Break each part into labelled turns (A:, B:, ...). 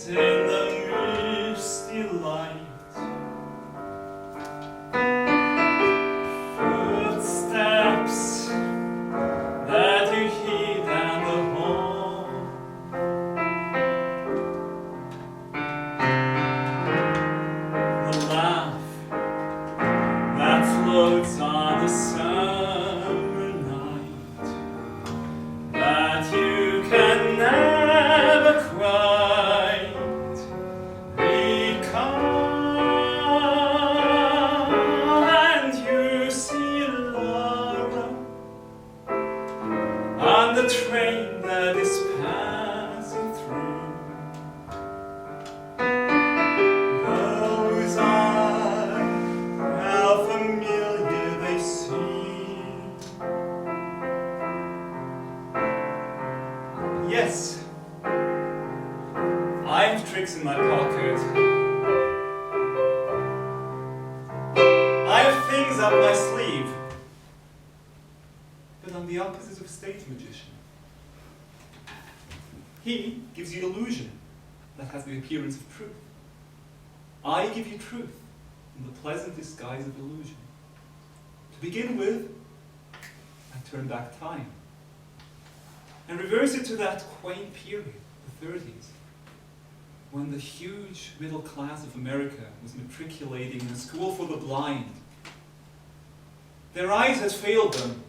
A: in the misty light. Footsteps that you hear down the hall. The laugh that floats on the summer night, that you can never quite recall. And you see Laura on the train that is passing through. Those eyes, how familiar they seem. Yes, I have tricks in my pocket. I have things up my sleeve. But I'm the opposite of a stage magician. He gives you illusion that has the appearance of truth. I give you truth in the pleasant disguise of illusion. To begin with, I turn back time and reverse it to that quaint period, the 30s, when the huge middle class of America was matriculating in a school for the blind. Their eyes had failed them,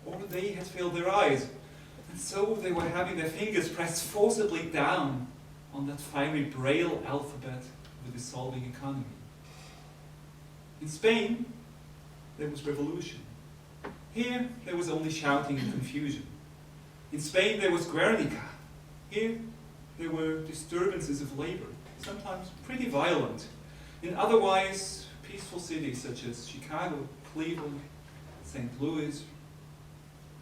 A: or they had failed their eyes, and so they were having their fingers pressed forcibly down on that fiery braille alphabet of the dissolving economy. In Spain, there was revolution. Here, there was only shouting and confusion. In Spain, there was Guernica. Here, there were disturbances of labor, sometimes pretty violent, in otherwise peaceful cities such as Chicago, Cleveland, St. Louis.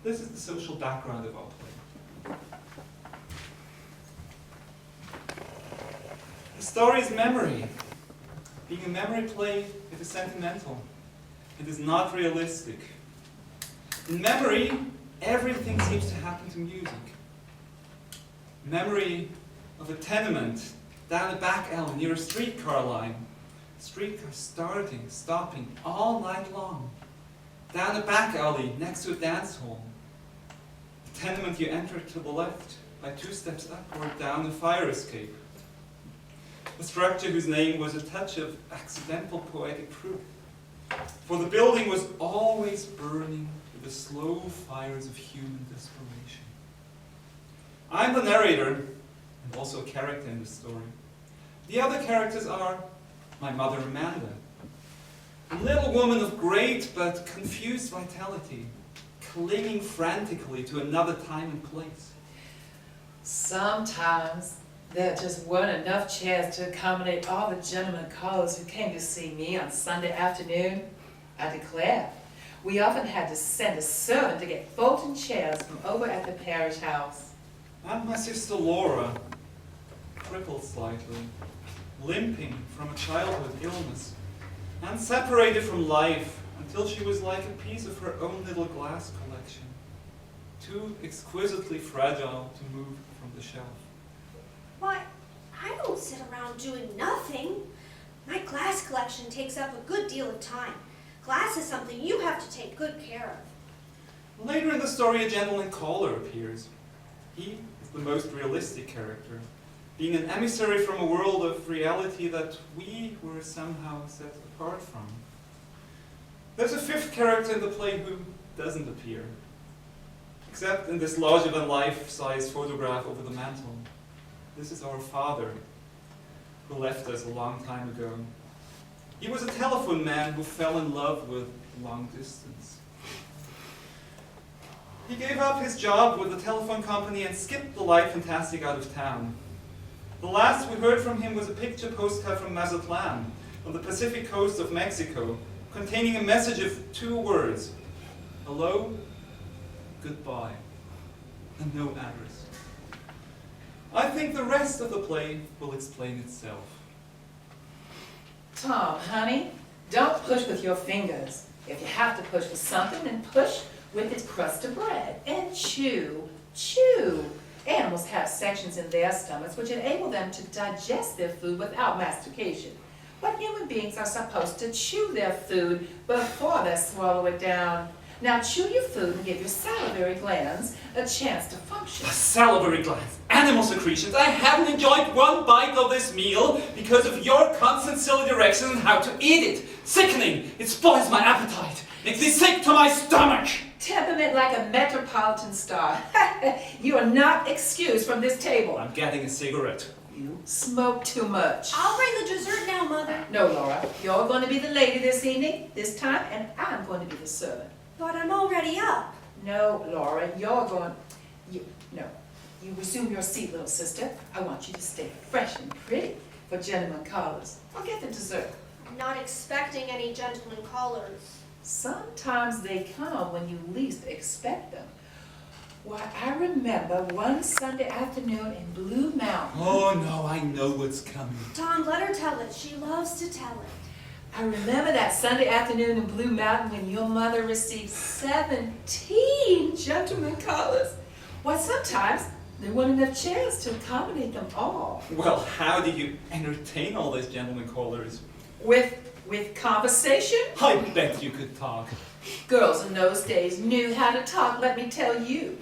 A: This is the social background of our play. The story is memory. Being a memory play, it is sentimental. It is not realistic. In memory, everything seems to happen to music. Memory of a tenement down a back alley near a streetcar line. Streetcar starting, stopping all night long. Down a back alley next to a dance hall. A tenement you enter to the left by 2 steps up or down a fire escape. A structure whose name was a touch of accidental poetic truth. For the building was always burning with the slow fires of human desperation. I'm the narrator, and also a character in the story. The other characters are my mother Amanda, a little woman of great but confused vitality, clinging frantically to another time and place.
B: Sometimes there just weren't enough chairs to accommodate all the gentlemen callers who came to see me on Sunday afternoon. I declare, we often had to send a servant to get folding chairs from over at the parish house.
A: And my sister Laura, crippled slightly, limping from a childhood illness, and separated from life until she was like a piece of her own little glass collection, too exquisitely fragile to move from the shelf.
C: Why, I don't sit around doing nothing. My glass collection takes up a good deal of time. Glass is something you have to take good care of.
A: Later in the story, a gentleman caller appears. He is the most realistic character, being an emissary from a world of reality that we were somehow set apart from. There's a 5th character in the play who doesn't appear, except in this larger-than-life-size photograph over the mantel. This is our father, who left us a long time ago. He was a telephone man who fell in love with long distance. He gave up his job with the telephone company and skipped the life fantastic out of town. The last we heard from him was a picture postcard from Mazatlan, on the Pacific coast of Mexico, containing a message of 2 words: hello, goodbye, and no address. I think the rest of the play will explain itself.
B: Tom, honey, don't push with your fingers. If you have to push for something, then push with its crust of bread. And chew, chew. Animals have sections in their stomachs which enable them to digest their food without mastication. But human beings are supposed to chew their food before they swallow it down. Now chew your food and give your salivary glands a chance to function.
A: Salivary glands, animal secretions. I haven't enjoyed one bite of this meal because of your constant silly directions on how to eat it. Sickening. It spoils my appetite. Makes me sick to my stomach.
B: Temperament like a metropolitan star. You are not excused from this table.
A: I'm getting a cigarette.
B: You smoke too much.
C: I'll bring the dessert now, Mother.
B: No, Laura. You're going to be the lady this evening, this time, and I'm going to be the servant.
C: But I'm already up.
B: No, Laura, you're going... You resume your seat, little sister. I want you to stay fresh and pretty for gentlemen callers. I'll get the dessert.
C: I'm not expecting any gentlemen callers.
B: Sometimes they come when you least expect them. Why, I remember one Sunday afternoon in Blue Mountain.
A: Oh no, I know what's coming.
C: Tom, let her tell it. She loves to tell it.
B: I remember that Sunday afternoon in Blue Mountain when your mother received 17 gentlemen callers. Why, sometimes there weren't enough chairs to accommodate them all.
A: Well, how do you entertain all those gentlemen callers?
B: With conversation?
A: I bet you could talk.
B: Girls in those days knew how to talk, let me tell you.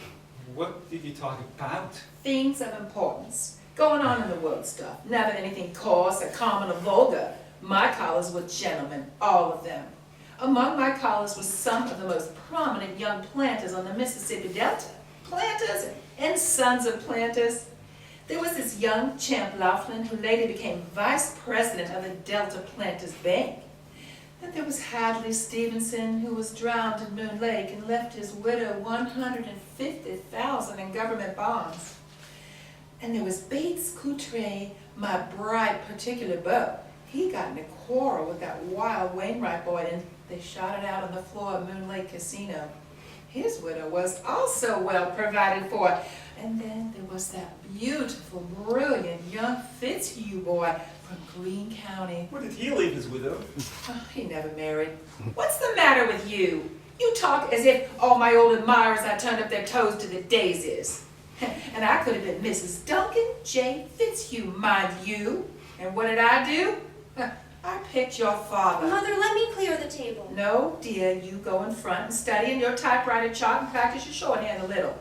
A: What did you talk about?
B: Things of importance. Going on in the world stuff. Never anything coarse or common or vulgar. My callers were gentlemen, all of them. Among my callers were some of the most prominent young planters on the Mississippi Delta. Planters and sons of planters. There was this young Champ Laughlin who later became vice president of the Delta Planters Bank. And there was Hadley Stevenson, who was drowned in Moon Lake and left his widow $150,000 in government bonds. And there was Bates Coutre, my bright particular beau. He got in a quarrel with that wild Wainwright boy, and they shot it out on the floor of Moon Lake Casino. His widow was also well provided for. And then there was that beautiful, brilliant young Fitzhugh boy from Greene County.
A: Where did he leave his widow?
B: Oh, he never married. What's the matter with you? You talk as if all my old admirers had turned up their toes to the daisies. And I could have been Mrs. Duncan J. Fitzhugh, mind you. And what did I do? I picked your father.
C: Mother, let me clear the table.
B: No, dear, you go in front and study in your typewriter chart and practice your shorthand a little.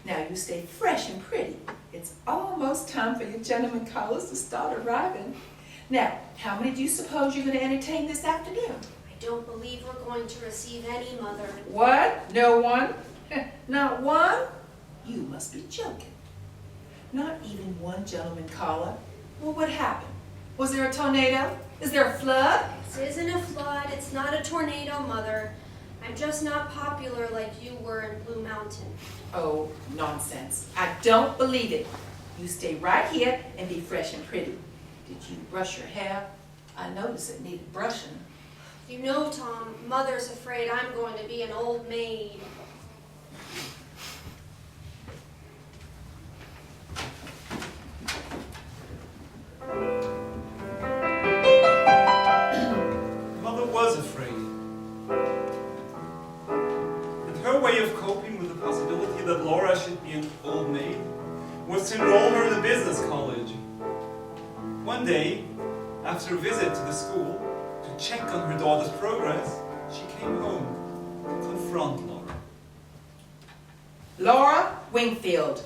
B: Now you stay fresh and pretty. It's almost time for your gentlemen callers to start arriving. Now, how many do you suppose you're going to entertain this afternoon?
C: I don't believe we're going to receive any, Mother.
B: What? No one? Not one? You must be joking. Not even one gentleman caller? Well, what happened? Was there a tornado? Is there a flood?
C: This isn't a flood. It's not a tornado, Mother. I'm just not popular like you were in Blue Mountain.
B: Oh, nonsense. I don't believe it. You stay right here and be fresh and pretty. Did you brush your hair? I noticed it needed brushing.
C: You know, Tom, Mother's afraid I'm going to be an old maid.
A: Mother was afraid. And her way of coping with the possibility that Laura should be an old maid was to enroll her in a business college. One day, after a visit to the school to check on her daughter's progress, she came home to confront Laura.
B: Laura Wingfield,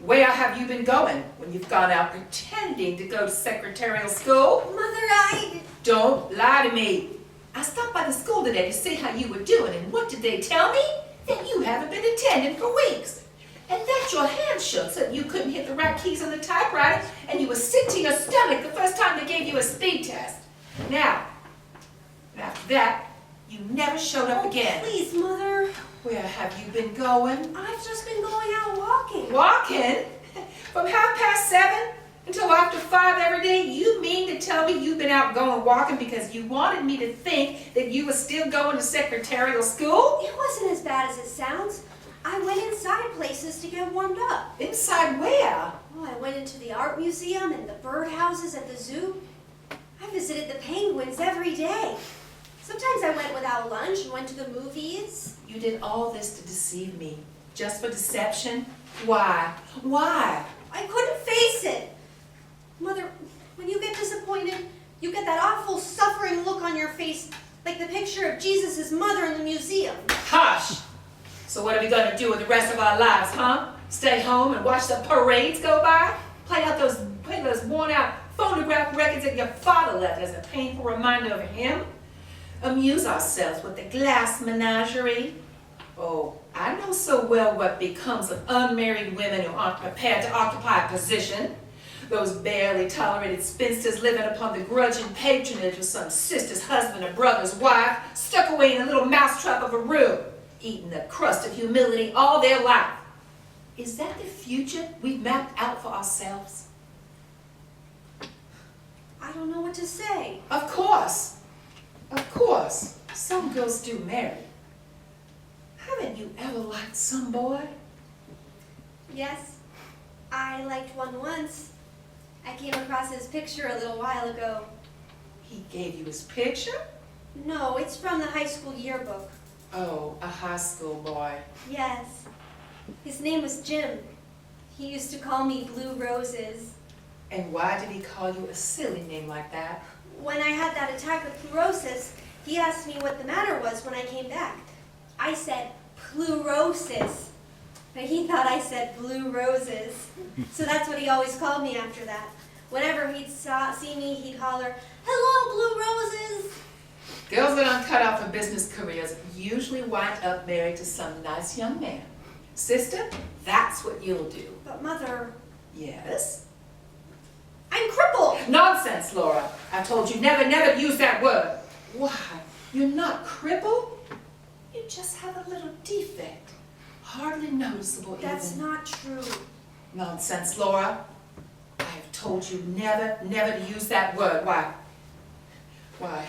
B: where have you been going when you've gone out pretending to go to secretarial school?
C: Mother,
B: Don't lie to me. I stopped by the school today to see how you were doing, and what did they tell me? That you haven't been attending for weeks. And that your hand shook so that you couldn't hit the right keys on the typewriter, and you were sick to your stomach the first time they gave you a speed test. Now, after that, you never showed up again.
C: Please, Mother.
B: Where have you been going?
C: I've just been going out walking.
B: Walking? From 7:30 until after 5 every day? You mean to tell me you've been out going walking because you wanted me to think that you were still going to secretarial school?
C: It wasn't as bad as it sounds. I went inside places to get warmed up.
B: Inside where?
C: Oh, I went into the art museum and the birdhouses at the zoo. I visited the penguins every day. Sometimes I went without lunch and went to the movies.
B: You did all this to deceive me, just for deception? Why? Why?
C: I couldn't face it. Mother, when you get disappointed, you get that awful suffering look on your face, like the picture of Jesus' mother in the museum.
B: Hush! So what are we going to do with the rest of our lives, huh? Stay home and watch the parades go by? Play those worn-out phonograph records that your father left as a painful reminder of him? Amuse ourselves with the glass menagerie? Oh, I know so well what becomes of unmarried women who aren't prepared to occupy a position. Those barely tolerated spinsters living upon the grudging patronage of some sister's husband or brother's wife, stuck away in a little mousetrap of a room, eating the crust of humility all their life. Is that the future we've mapped out for ourselves?
C: I don't know what to say.
B: Of course. Of course. Some girls do marry. Haven't you ever liked some boy?
C: Yes, I liked one once. I came across his picture a little while ago.
B: He gave you his picture?
C: No, it's from the high school yearbook.
B: Oh, a high school boy.
C: Yes. His name was Jim. He used to call me Blue Roses.
B: And why did he call you a silly name like that?
C: When I had that attack of pleurosis, he asked me what the matter was when I came back. I said pleurosis, but he thought I said Blue Roses. So that's what he always called me after that. Whenever he'd see me, he'd holler, "Hello, Blue Roses!"
B: Girls that aren't cut out for business careers usually wind up married to some nice young man. Sister, that's what you'll do.
C: But Mother,
B: Yes?
C: I'm crippled!
B: Nonsense, Laura. I told you never to use that word. Why? You're not crippled? You just have a little defect. Hardly noticeable
C: That's
B: even.
C: not true.
B: Nonsense, Laura. I have told you never to use that word. Why? Why?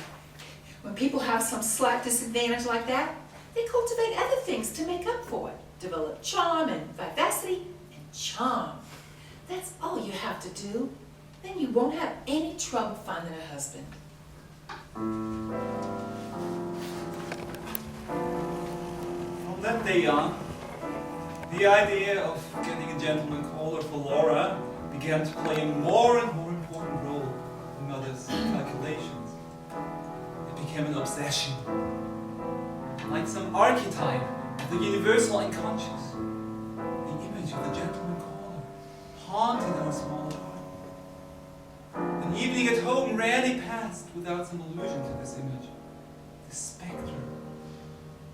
B: When people have some slight disadvantage like that, they cultivate other things to make up for it. Develop charm and vivacity and charm. That's all you have to do. Then you won't have any trouble finding a husband.
A: From that day on, the idea of getting a gentleman caller for Laura began to play a more and more important role in Mother's calculations. It became an obsession, like some archetype of the universal unconscious. The image of the gentleman caller haunted our small apartment. An evening at home rarely passed without some allusion to this image, this spectre,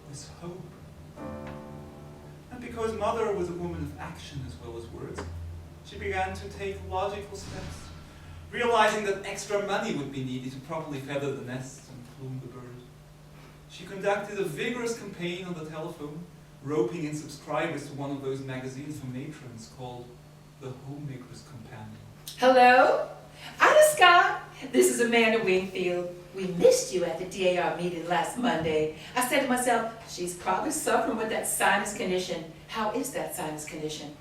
A: this hope. And because Mother was a woman of action as well as words, she began to take logical steps, realizing that extra money would be needed to properly feather the nest and plume the bird. She conducted a vigorous campaign on the telephone, roping in subscribers to one of those magazines for matrons called The Homemaker's Companion.
B: Hello? Ida Scott. This is Amanda Wingfield. We missed you at the DAR meeting last Monday. I said to myself, she's probably suffering with that sinus condition. How is that sinus condition?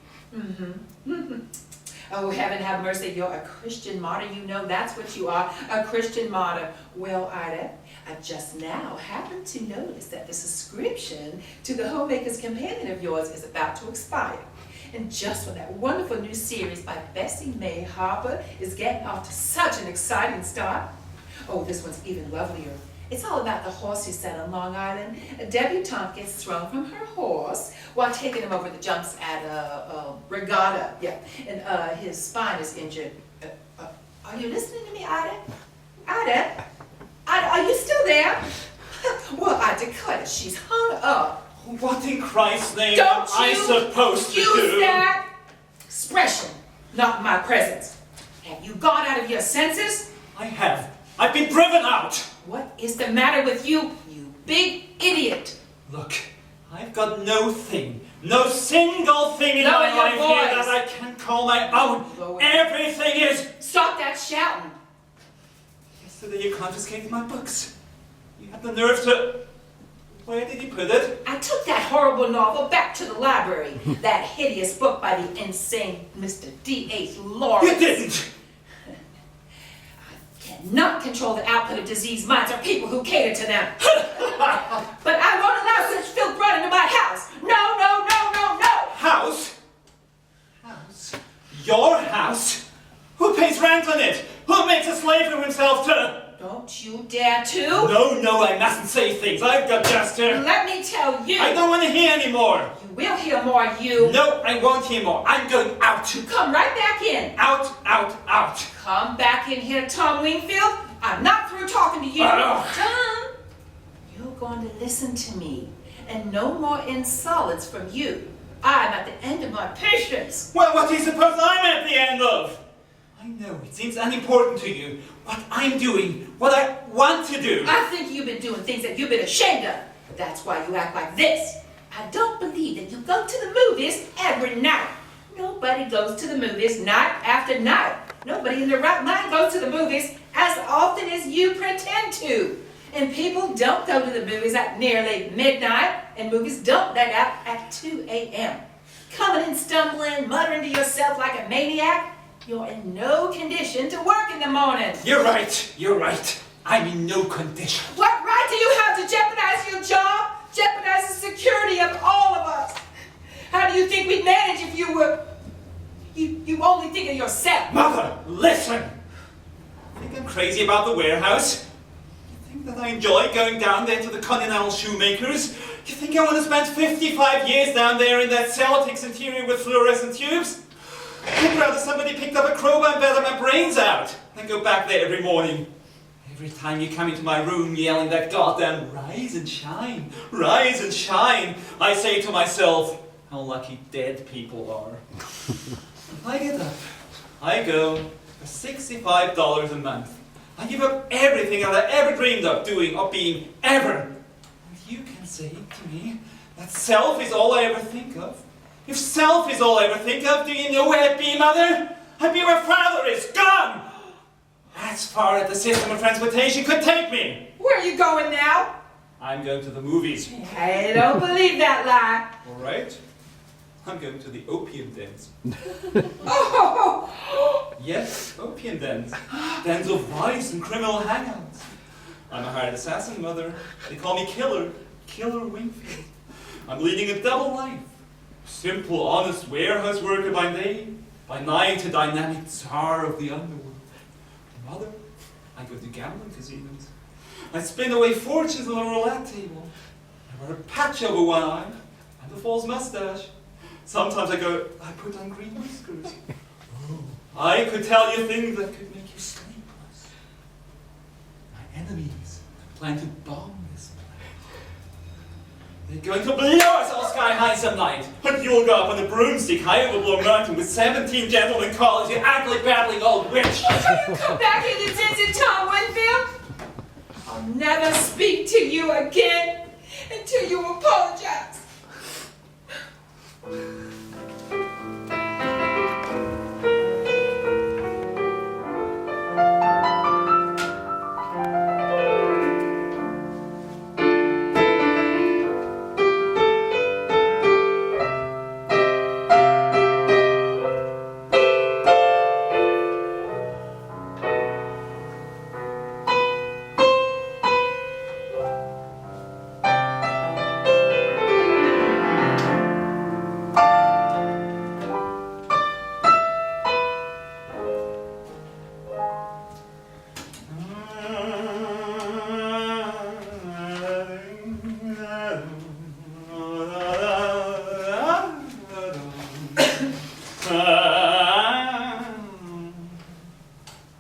B: Oh, heaven have mercy, you're a Christian martyr. You know that's what you are, a Christian martyr. Well, Ida, I just now happened to notice that the subscription to the Homemaker's Companion of yours is about to expire. And just when that wonderful new series by Bessie May Harper is getting off to such an exciting start. Oh, this one's even lovelier. It's all about the horse who sat on Long Island. A debutante gets thrown from her horse while taking him over the jumps at a regatta. Yeah, and his spine is injured. Are you listening to me, Ida? Ida? Ida, are you still there? Well, I declare she's hung up.
A: What in Christ's name
B: Don't
A: am I supposed to
B: use
A: do?
B: that expression, not in my presence. Have you gone out of your senses?
A: I have. I've been driven out.
B: What is the matter with you, you big idiot?
A: Look, I've got no single thing in
B: Lower
A: my
B: your
A: life here
B: voice.
A: that I can call my own.
B: Lower.
A: Everything is.
B: Stop that shouting.
A: Yesterday you confiscated my books. You had the nerve to. Where did you put it?
B: I took that horrible novel back to the library. That hideous book by the insane Mr. D.H. Lawrence.
A: You didn't.
B: Cannot control the output of diseased minds or people who cater to them. But I won't allow such filth brought into my house. No.
A: House? Your house? Who pays rent on it? Who makes a slave of himself to?
B: Don't you dare to!
A: No, I mustn't say things. I've got just to.
B: Let me tell you!
A: I don't want to hear anymore.
B: You will hear more, you!
A: No, I won't hear more. I'm going out.
B: Come right back in!
A: Out.
B: Come back in here, Tom Wingfield! I'm not through talking to you! Tom! You're going to listen to me, and no more insolence from you. I'm at the end of my patience!
A: Well, what do you suppose I'm at the end of? I know, it seems unimportant to you. What I'm doing, what I want to do.
B: I think you've been doing things that you've been ashamed of. That's why you act like this. I don't believe that you go to the movies every night. Nobody goes to the movies night after night. Nobody in their right mind goes to the movies as often as you pretend to. And people don't go to the movies at nearly midnight, and movies don't let out at 2 a.m. Coming and stumbling, muttering to yourself like a maniac, you're in no condition to work in the morning.
A: You're right. I'm in no condition.
B: What right do you have to jeopardize your job? Jeopardize the security of all of us? How do you think we'd manage if you were... You only think of yourself?
A: Mother, listen! Think I'm crazy about the warehouse? You think that I enjoy going down there to the Continental Shoemakers? You think I want to spend 55 years down there in that Celtics interior with fluorescent tubes? I'd rather somebody picked up a crowbar and battered my brains out than go back there every morning. Every time you come into my room yelling that goddamn rise and shine, I say to myself, how lucky dead people are. I get up, I go for $65 a month. I give up everything that I ever dreamed of doing or being ever. And you can say to me that self is all I ever think of. If self is all I ever think of, do you know where I'd be, Mother? I'd be where Father is, gone! As far as the system of transportation could take me.
B: Where are you going now?
A: I'm going to the movies.
B: I don't believe that lie.
A: All right. I'm going to the opium dens.
B: Oh!
A: Yes, opium dens. Dens of vice and criminal hangouts. I'm a hired assassin, Mother. They call me Killer Wingfield. I'm leading a double life. Simple, honest warehouse worker by day, by night a dynamic tsar of the underworld. Mother, I go to gambling casinos. I spin away fortunes on a roulette table. I wear a patch over one eye and a false mustache. Sometimes I put on green whiskers. I could tell you things that could make you sleepless. My enemies plan to bomb this place. They're going to blow us all sky high some night. And you'll go up on a broomstick high over Blow Mountain with 17 gentlemen callers, you ugly, babbling old witch.
B: Come back here, Lieutenant Tom Winfield. I'll never speak to you again until you apologize.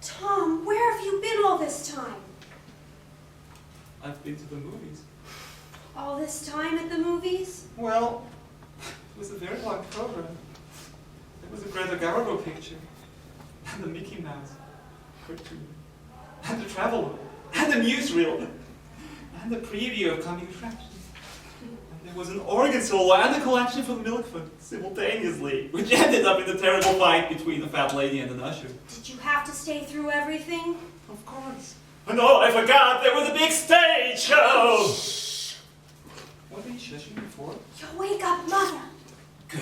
C: Tom, where have you been all this time?
A: I've been to the movies.
C: All this time at the movies?
A: Well, it was a very long program. There was a Greta Garbo picture, and the Mickey Mouse cartoon, and the traveler, and the newsreel, and the preview of coming attractions. And there was an organ solo and a collection from Milkford simultaneously, which ended up in a terrible fight between a fat lady and an usher.
C: Did you have to stay through everything?
A: Of course. And oh, I forgot, there was a big stage show!
C: Shh!
A: What are you shushing me for?
C: You'll wake up Mother.
A: Good.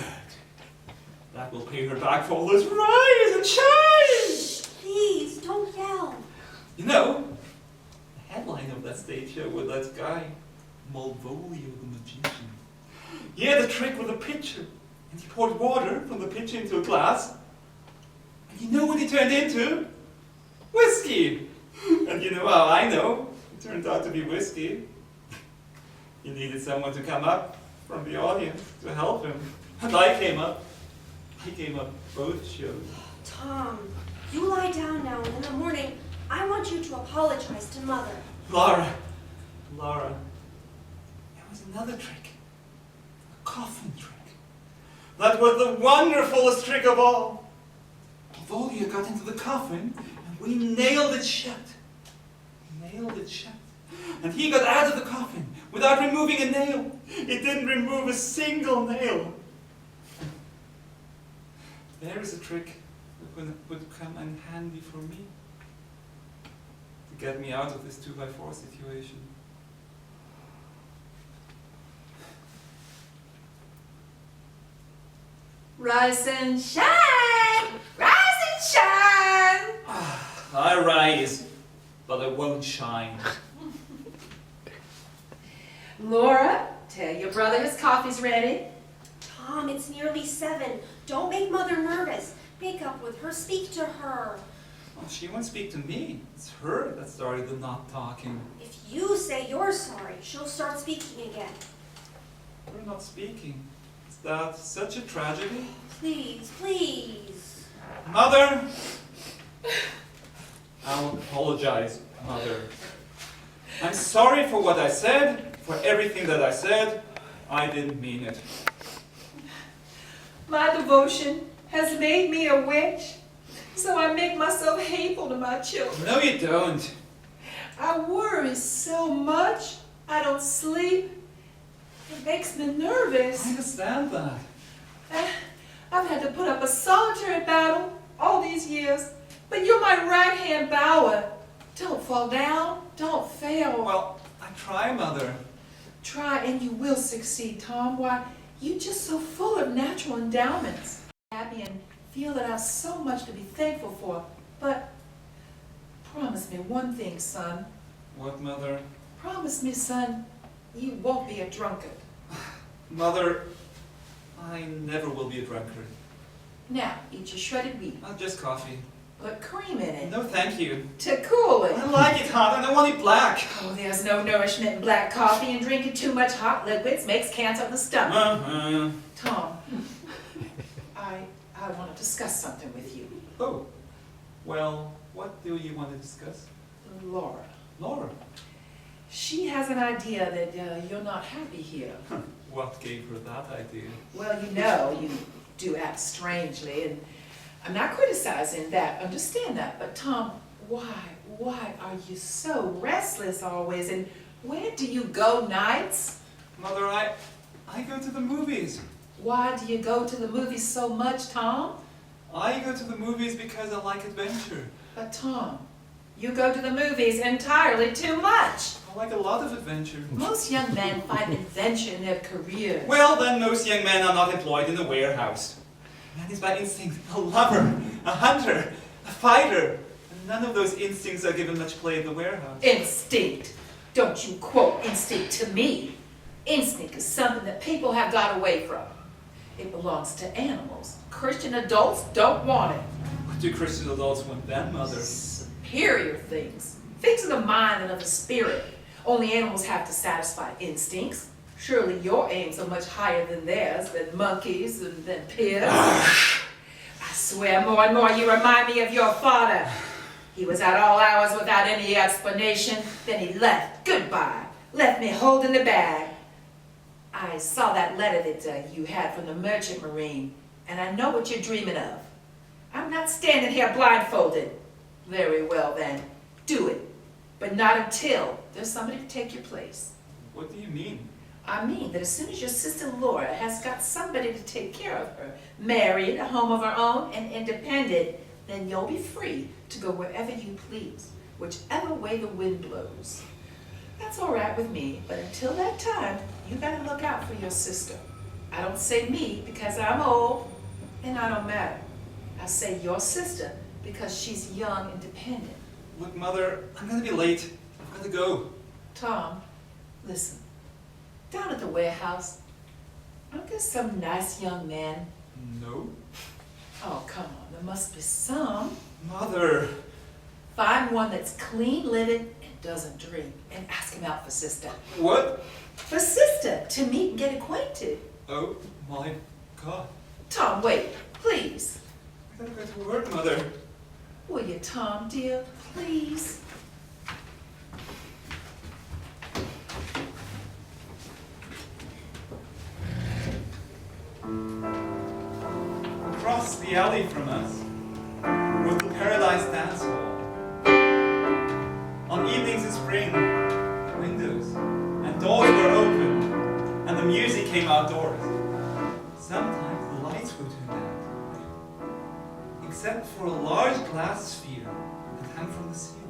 A: That will pay her back for all those rise and shine!
C: Shh, please, don't yell.
A: You know, the headline of that stage show was that guy, Malvolio the magician. He had a trick with a pitcher, and he poured water from the pitcher into a glass, And you know what he turned into? Whiskey! And you know how I know? It turned out to be whiskey. He needed someone to come up from the audience to help him. And I came up. Both shows.
C: Tom, you lie down now, and in the morning, I want you to apologize to Mother.
A: Laura, there was another trick. A coffin trick. That was the wonderfulest trick of all. Volya got into the coffin, and we nailed it shut. And he got out of the coffin without removing a nail. He didn't remove a single nail. There is a trick that would come in handy for me to get me out of this 2x4 situation.
B: Rise and shine! Rise and shine!
A: I rise, but I won't shine.
B: Laura, tell your brother his coffee's ready.
C: Tom, it's nearly 7. Don't make Mother nervous. Make up with her. Speak to her.
A: Well, she won't speak to me. It's her that started the not talking.
C: If you say you're sorry, she'll start speaking again.
A: We're not speaking. Is that such a tragedy?
C: Please, please.
A: Mother! I'll apologize, Mother. I'm sorry for what I said, for everything that I said. I didn't mean it.
B: My devotion has made me a witch, so I make myself hateful to my children.
A: No, you don't.
B: I worry so much. I don't sleep. It makes me nervous.
A: I understand that.
B: I've had to put up a solitary battle all these years, but you're my right-hand bower. Don't fall down. Don't fail.
A: Well, I try, Mother.
B: Try and you will succeed, Tom. Why, you're just so full of natural endowments. Happy and feel that I have so much to be thankful for. But promise me one thing, son.
A: What, Mother?
B: Promise me, son, you won't be a drunkard.
A: Mother, I never will be a drunkard.
B: Now, eat your shredded wheat.
A: Just coffee.
B: Put cream in it.
A: No, thank you.
B: To cool it.
A: I like it hot and I want it black.
B: Oh, there's no nourishment in black coffee, and drinking too much hot liquids makes cancer of the stomach. Tom, I want to discuss something with you.
A: Oh, well, what do you want to discuss?
B: Laura.
A: Laura?
B: She has an idea that you're not happy here.
A: What gave her that idea?
B: Well, you know, you do act strangely, and I'm not criticizing that, understand that, but Tom, why are you so restless always, and where do you go nights?
A: Mother, I go to the movies.
B: Why do you go to the movies so much, Tom?
A: I go to the movies because I like adventure.
B: But Tom, you go to the movies entirely too much.
A: I like a lot of adventure.
B: Most young men find adventure in their careers.
A: Well, then most young men are not employed in a warehouse. Man is by instinct a lover, a hunter, a fighter. And none of those instincts are given much play in the warehouse.
B: Instinct. Don't you quote instinct to me. Instinct is something that people have got away from. It belongs to animals. Christian adults don't want it.
A: What do Christian adults want then, Mother?
B: Superior things. Things of the mind and of the spirit. Only animals have to satisfy instincts. Surely your aims are much higher than theirs, than monkeys and than pigs. I swear more and more you remind me of your father. He was out all hours without any explanation. Then he left. Goodbye. Left me holding the bag. I saw that letter that you had from the merchant marine, and I know what you're dreaming of. I'm not standing here blindfolded. Very well then, do it. But not until there's somebody to take your place.
A: What do you mean?
B: I mean that as soon as your sister Laura has got somebody to take care of her, married, a home of her own, and independent, then you'll be free to go wherever you please, whichever way the wind blows. That's all right with me, but until that time, you better look out for your sister. I don't say me because I'm old and I don't matter. I say your sister because she's young and dependent.
A: Look, Mother, I'm going to be late. I've got to go.
B: Tom, listen. Down at the warehouse, aren't there some nice young men?
A: No.
B: Oh, come on, there must be some.
A: Mother!
B: Find one that's clean-living and doesn't drink, and ask him out for sister.
A: What?
B: For sister, to meet and get acquainted.
A: Oh my God.
B: Tom, wait, please.
A: I gotta go to work, Mother.
B: Will you, Tom, dear, please?
A: Across the alley from us was the Paradise Dance Hall. On evenings in spring, windows and doors were open, and the music came outdoors. Sometimes the lights were turned out, except for a large glass sphere that hung from the ceiling.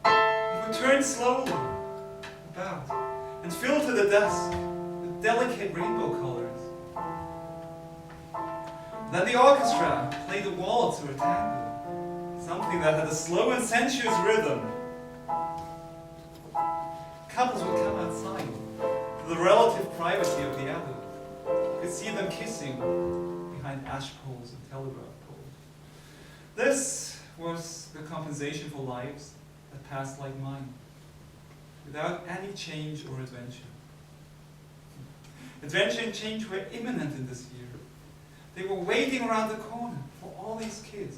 A: It would turn slowly about and fill to the dusk with delicate rainbow colors. Then the orchestra played a waltz or a tango, something that had a slow and sensuous rhythm. Couples would come outside to the relative privacy of the alley. You could see them kissing behind ash poles and telegraph poles. This was the compensation for lives that passed like mine, without any change or adventure. Adventure and change were imminent in this year. They were waiting around the corner for all these kids.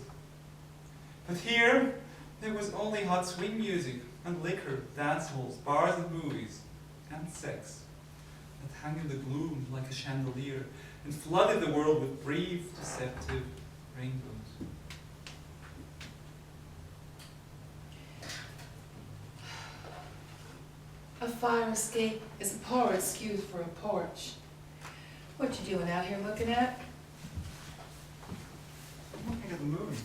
A: But here, there was only hot swing music and liquor, dance halls, bars and movies, and sex that hung in the gloom like a chandelier and flooded the world with brief, deceptive rainbows.
B: A fire escape is a poor excuse for a porch. What you doing out here looking at?
A: I'm looking at the moon.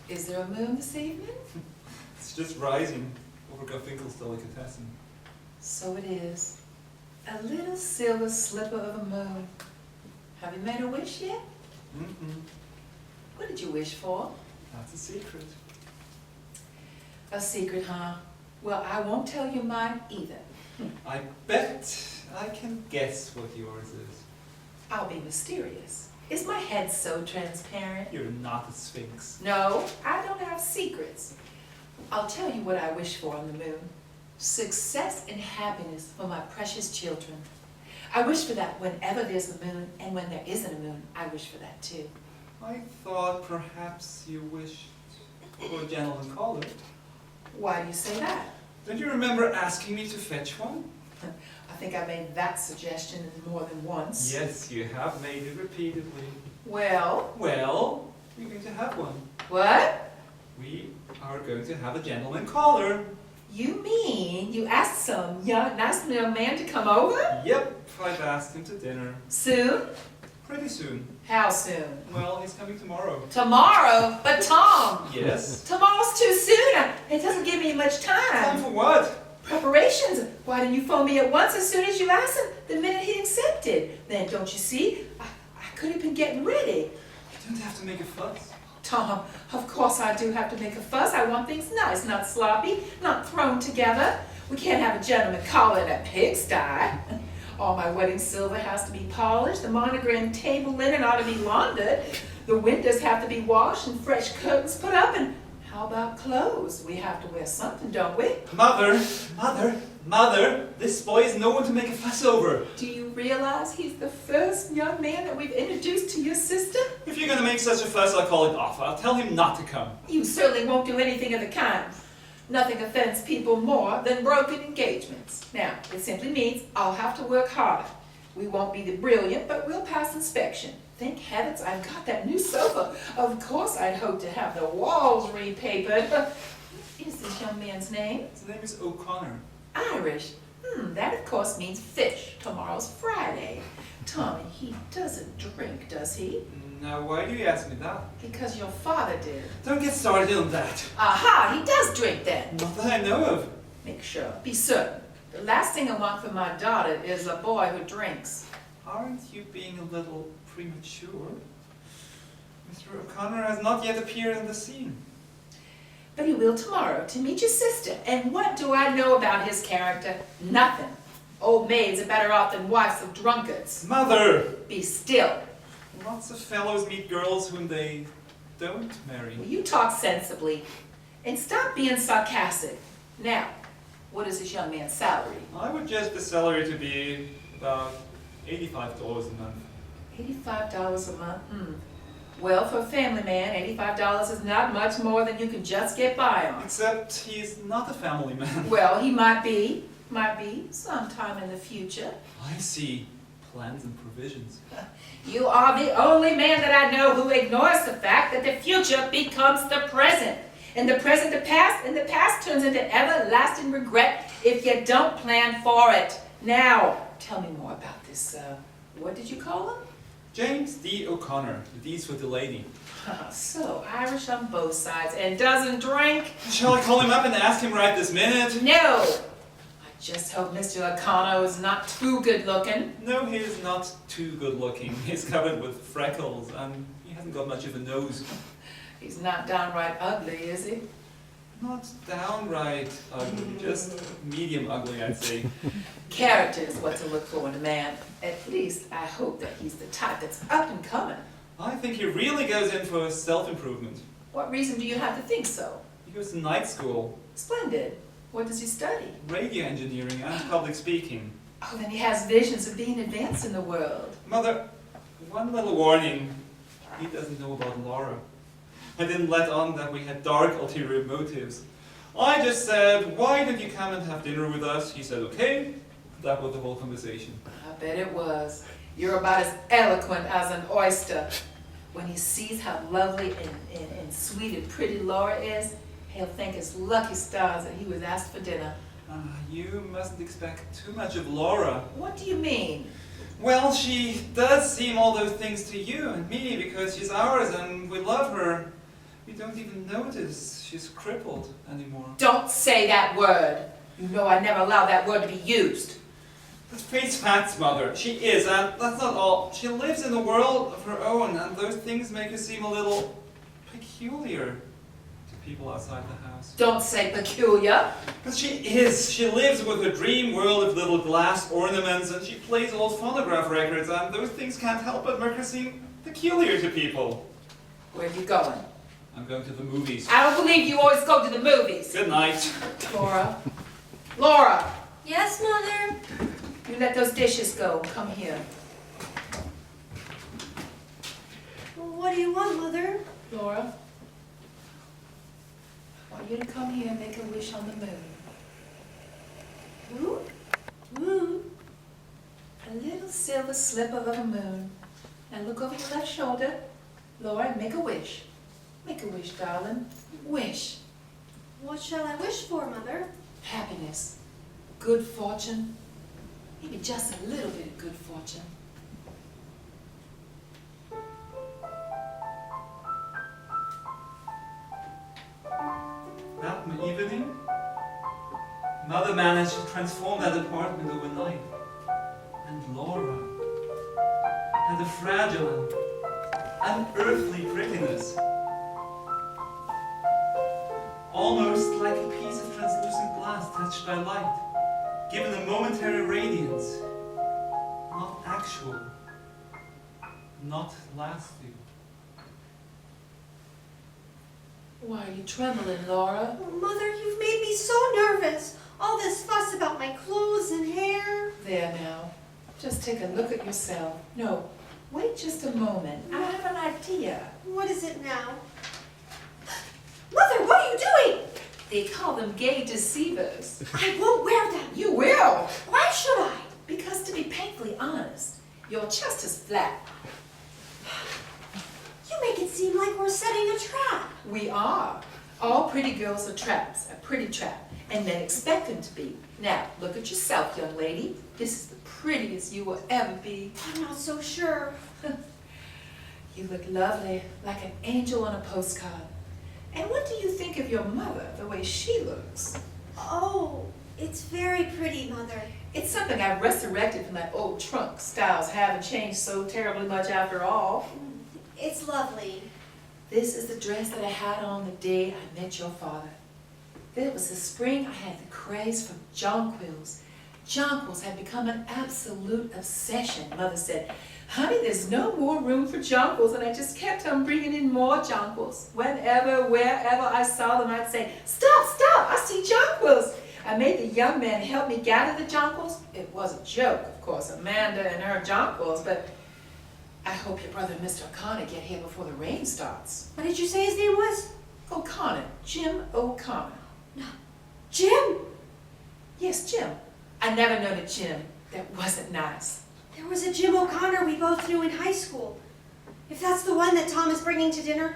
B: Is there a moon this evening?
A: It's just rising over Garfinkel's delicatessen.
B: So it is. A little silver slipper of a moon. Have you made a wish yet?
A: Mm-mm.
B: What did you wish for?
A: That's a secret.
B: A secret, huh? Well, I won't tell you mine either.
A: I bet I can guess what yours is.
B: I'll be mysterious. Is my head so transparent?
A: You're not a sphinx.
B: No, I don't have secrets. I'll tell you what I wish for on the moon. Success and happiness for my precious children. I wish for that whenever there's a moon, and when there isn't a moon, I wish for that too.
A: I thought perhaps you wished for a gentleman caller.
B: Why do you say that?
A: Don't you remember asking me to fetch one?
B: I think I made that suggestion more than once.
A: Yes, you have made it repeatedly.
B: Well?
A: Well, we're going to have one.
B: What?
A: We are going to have a gentleman caller.
B: You mean you asked some nice young man to come over?
A: Yep, I've asked him to dinner.
B: Soon?
A: Pretty soon.
B: How soon?
A: Well, he's coming tomorrow.
B: Tomorrow? But Tom!
A: Yes?
B: Tomorrow's too soon. It doesn't give me much
A: Time
B: time.
A: for what?
B: Preparations. Why didn't you phone me at once as soon as you asked him, the minute he accepted? Then, don't you see? I could have been getting ready.
A: You don't have to make a fuss.
B: Tom, of course I do have to make a fuss. I want things nice, not sloppy, not thrown together. We can't have a gentleman caller in a pigsty. All my wedding silver has to be polished. The monogram table linen ought to be laundered. The windows have to be washed and fresh curtains put up. And how about clothes? We have to wear something, don't we?
A: Mother, this boy is no one to make a fuss over.
B: Do you realize he's the first young man that we've introduced to your sister?
A: If you're going to make such a fuss, I'll call it off. I'll tell him not to come.
B: You certainly won't do anything of the kind. Nothing offends people more than broken engagements. Now, it simply means I'll have to work harder. We won't be the brilliant, but we'll pass inspection. Thank heavens I've got that new sofa. Of course I'd hope to have the walls repapered. What is this young man's name?
A: His name is O'Connor.
B: Irish. That of course means fish. Tomorrow's Friday. Tommy, he doesn't drink, does he?
A: Now, why do you ask me that?
B: Because your father did.
A: Don't get started on that.
B: Aha, he does drink then.
A: Not that I know of.
B: Make sure, be certain. The last thing I want for my daughter is a boy who drinks.
A: Aren't you being a little premature? Mr. O'Connor has not yet appeared on the scene.
B: But he will tomorrow to meet your sister. And what do I know about his character? Nothing. Old maids are better off than wives of drunkards.
A: Mother!
B: Be still.
A: Lots of fellows meet girls whom they don't marry.
B: Will you talk sensibly? And stop being sarcastic. Now, what is this young man's salary?
A: I would judge the salary to be about $85 a month.
B: $85 a month? Well, for a family man, $85 is not much more than you can just get by on.
A: Except he's not a family man.
B: Well, he might be sometime in the future.
A: I see plans and provisions.
B: You are the only man that I know who ignores the fact that the future becomes the present. And the present the past, and the past turns into everlasting regret if you don't plan for it. Now, tell me more about this, what did you call him?
A: James D. O'Connor. The D's for the lady.
B: So Irish on both sides and doesn't drink?
A: Shall I call him up and ask him right this minute?
B: No! I just hope Mr. O'Connor is not too good looking.
A: No, he is not too good looking. He's covered with freckles and he hasn't got much of a nose.
B: He's not downright ugly, is he?
A: Not downright ugly, just medium ugly, I'd say.
B: Character is what to look for in a man. At least, I hope that he's the type that's up and coming.
A: I think he really goes in for self-improvement.
B: What reason do you have to think so?
A: He goes to night school,
B: Splendid. What does he study?
A: radio engineering and public speaking.
B: Oh, then he has visions of being advanced in the world.
A: Mother, one little warning. He doesn't know about Laura. I didn't let on that we had dark ulterior motives. I just said, why don't you come and have dinner with us? He said, okay. That was the whole conversation.
B: I bet it was. You're about as eloquent as an oyster. When he sees how lovely and sweet and pretty Laura is, he'll thank his lucky stars that he was asked for dinner.
A: You mustn't expect too much of Laura.
B: What do you mean?
A: Well, she does seem all those things to you and me because she's ours and we love her. We don't even notice she's crippled anymore.
B: Don't say that word. You know I never allow that word to be used.
A: But face facts, Mother. She is, and that's not all. She lives in a world of her own, and those things make her seem a little peculiar to people outside the house.
B: Don't say peculiar.
A: But she is. She lives with her dream world of little glass ornaments, and she plays old phonograph records, and those things can't help but make her seem peculiar to people.
B: Where are you going?
A: I'm going to the movies.
B: I don't believe you always go to the movies.
A: Good night.
B: Laura. Laura!
C: Yes, Mother?
B: You let those dishes go. Come here.
C: Well, what do you want, Mother?
B: Laura. I want you to come here and make a wish on the moon.
C: Moon? Moon?
B: A little silver slipper of a moon. And look over your left shoulder, Laura, and make a wish. Make a wish, darling. Wish.
C: What shall I wish for, Mother?
B: Happiness. Good fortune. Maybe just a little bit of good fortune.
A: That evening, Mother managed to transform that apartment overnight. And Laura had a fragile and unearthly prettiness. Almost like a piece of translucent glass touched by light, given a momentary radiance, not actual, not lasting.
B: Why are you trembling, Laura?
C: Oh, Mother, you've made me so nervous. All this fuss about my clothes and hair.
B: There now. Just take a look at yourself. No, wait just a moment. I have an idea.
C: What is it now? Mother, what are you doing?
B: They call them gay deceivers.
C: I won't wear them.
B: You will.
C: Why should I?
B: Because to be painfully honest, your chest is flat.
C: You make it seem like we're setting a trap.
B: We are. All pretty girls are traps, a pretty trap, and men expect them to be. Now, look at yourself, young lady. This is the prettiest you will ever be.
C: I'm not so sure.
B: You look lovely, like an angel on a postcard. And what do you think of your mother, the way she looks?
C: Oh, it's very pretty, Mother.
B: It's something I resurrected from that old trunk. Styles haven't changed so terribly much after all.
C: It's lovely.
B: This is the dress that I had on the day I met your father. It was the spring I had the craze for jonquils. Jonquils had become an absolute obsession. Mother said, honey, there's no more room for jonquils, and I just kept on bringing in more jonquils. Whenever, wherever I saw them, I'd say, stop, stop, I see jonquils. I made the young man help me gather the jonquils. It was a joke, of course, Amanda and her jonquils, but I hope your brother and Mr. O'Connor get here before the rain starts.
C: What did you say his name was?
B: O'Connor, Jim O'Connor.
C: No. Jim?
B: Yes, Jim. I never known a Jim that wasn't nice.
C: There was a Jim O'Connor we both knew in high school. If that's the one that Tom is bringing to dinner,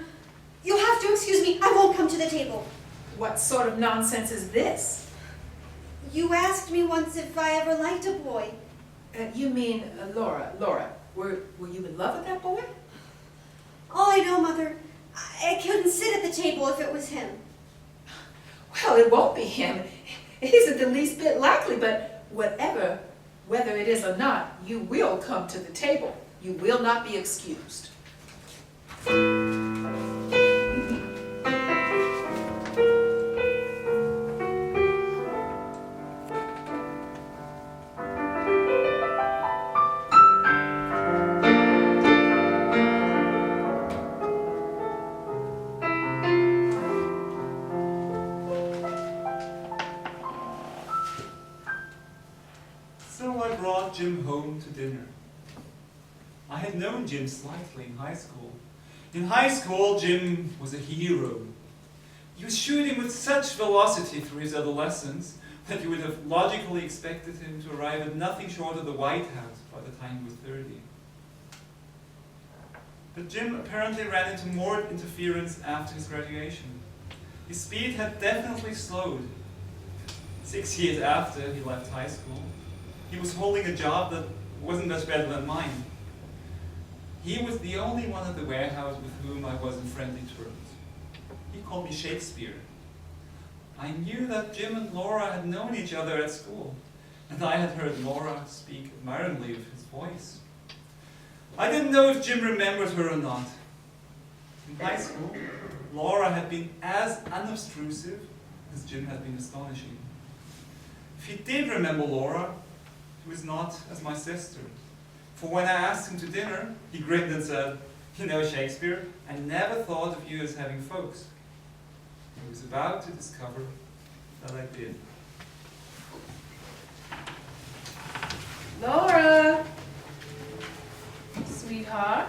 C: you'll have to excuse me. I won't come to the table.
B: What sort of nonsense is this?
C: You asked me once if I ever liked a boy.
B: You mean Laura. Laura, were you in love with that boy?
C: All I know, Mother, I couldn't sit at the table if it was him.
B: Well, it won't be him. It isn't the least bit likely, but whatever, whether it is or not, you will come to the table. You will not be excused.
A: So I brought Jim home to dinner. I had known Jim slightly in high school. In high school, Jim was a hero. He was shooting with such velocity through his adolescence that you would have logically expected him to arrive at nothing short of the White House by the time he was 30. But Jim apparently ran into more interference after his graduation. His speed had definitely slowed. 6 years after he left high school, he was holding a job that wasn't much better than mine. He was the only one at the warehouse with whom I was in friendly terms. He called me Shakespeare. I knew that Jim and Laura had known each other at school, and I had heard Laura speak admiringly of his voice. I didn't know if Jim remembered her or not. In high school, Laura had been as unobtrusive as Jim had been astonishing. If he did remember Laura, she was not as my sister. For when I asked him to dinner, he grinned and said, "You know, Shakespeare, I never thought of you as having folks." I was about to discover that I did.
B: Laura! Sweetheart?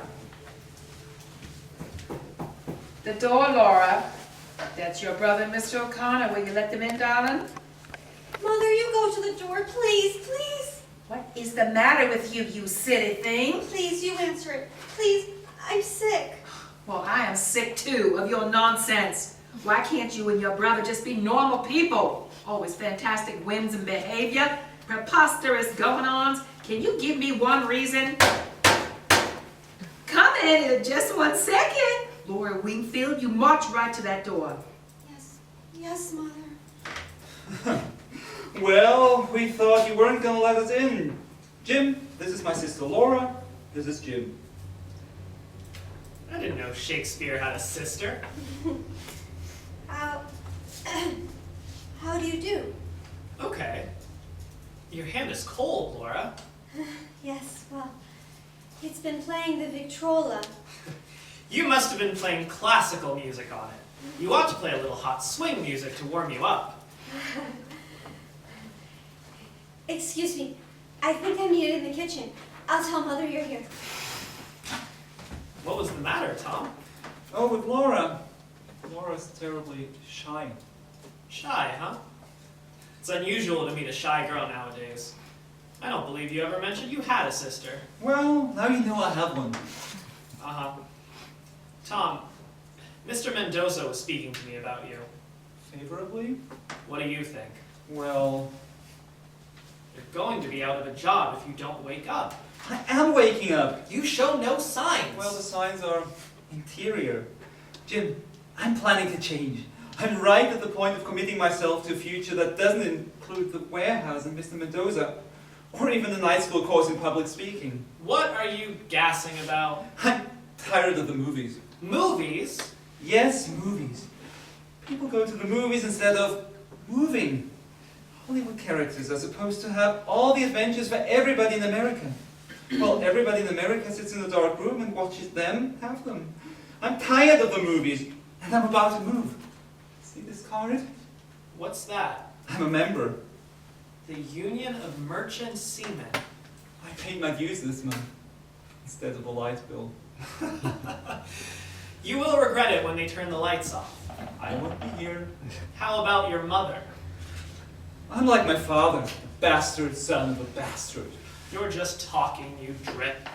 B: The door, Laura. That's your brother, Mr. O'Connor. Will you let them in, darling?
C: Mother, you go to the door, please, please.
B: What is the matter with you, you silly thing?
C: Please, you answer it. Please, I'm sick.
B: Well, I am sick too of your nonsense. Why can't you and your brother just be normal people? Always fantastic whims and behavior, preposterous going-ons. Can you give me one reason? Come in just 1 second. Laura Wingfield, you march right to that door.
C: Yes, Mother.
A: Well, we thought you weren't going to let us in. Jim, this is my sister Laura. This is Jim.
D: I didn't know Shakespeare had a sister.
C: How do you do?
D: Okay. Your hand is cold, Laura.
C: Yes, well, it's been playing the Victrola.
D: You must have been playing classical music on it. You ought to play a little hot swing music to warm you up.
C: Excuse me, I think I'm needed in the kitchen. I'll tell Mother you're here.
D: What was the matter, Tom?
A: Oh, with Laura. Laura's terribly shy.
D: Shy, huh? It's unusual to meet a shy girl nowadays. I don't believe you ever mentioned you had a sister.
A: Well, now you know I have one.
D: Uh-huh. Tom, Mr. Mendoza was speaking to me about you.
A: Favorably?
D: What do you think?
A: Well,
D: You're going to be out of a job if you don't wake up.
A: I am waking up.
D: You show no signs.
A: Well, the signs are interior. Jim, I'm planning to change. I'm right at the point of committing myself to a future that doesn't include the warehouse and Mr. Mendoza, or even the night school course in public speaking.
D: What are you gassing about?
A: I'm tired of the movies.
D: Movies?
A: Yes, movies. People go to the movies instead of moving. Hollywood characters are supposed to have all the adventures for everybody in America. Well, everybody in America sits in a dark room and watches them have them. I'm tired of the movies, and I'm about to move. See this card?
D: What's that?
A: I'm a member.
D: The Union of Merchant Seamen.
A: I paid my dues this month, instead of a light bill.
D: You will regret it when they turn the lights off.
A: I won't be here.
D: How about your mother?
A: I'm like my father, a bastard son of a bastard.
D: You're just talking, you drip.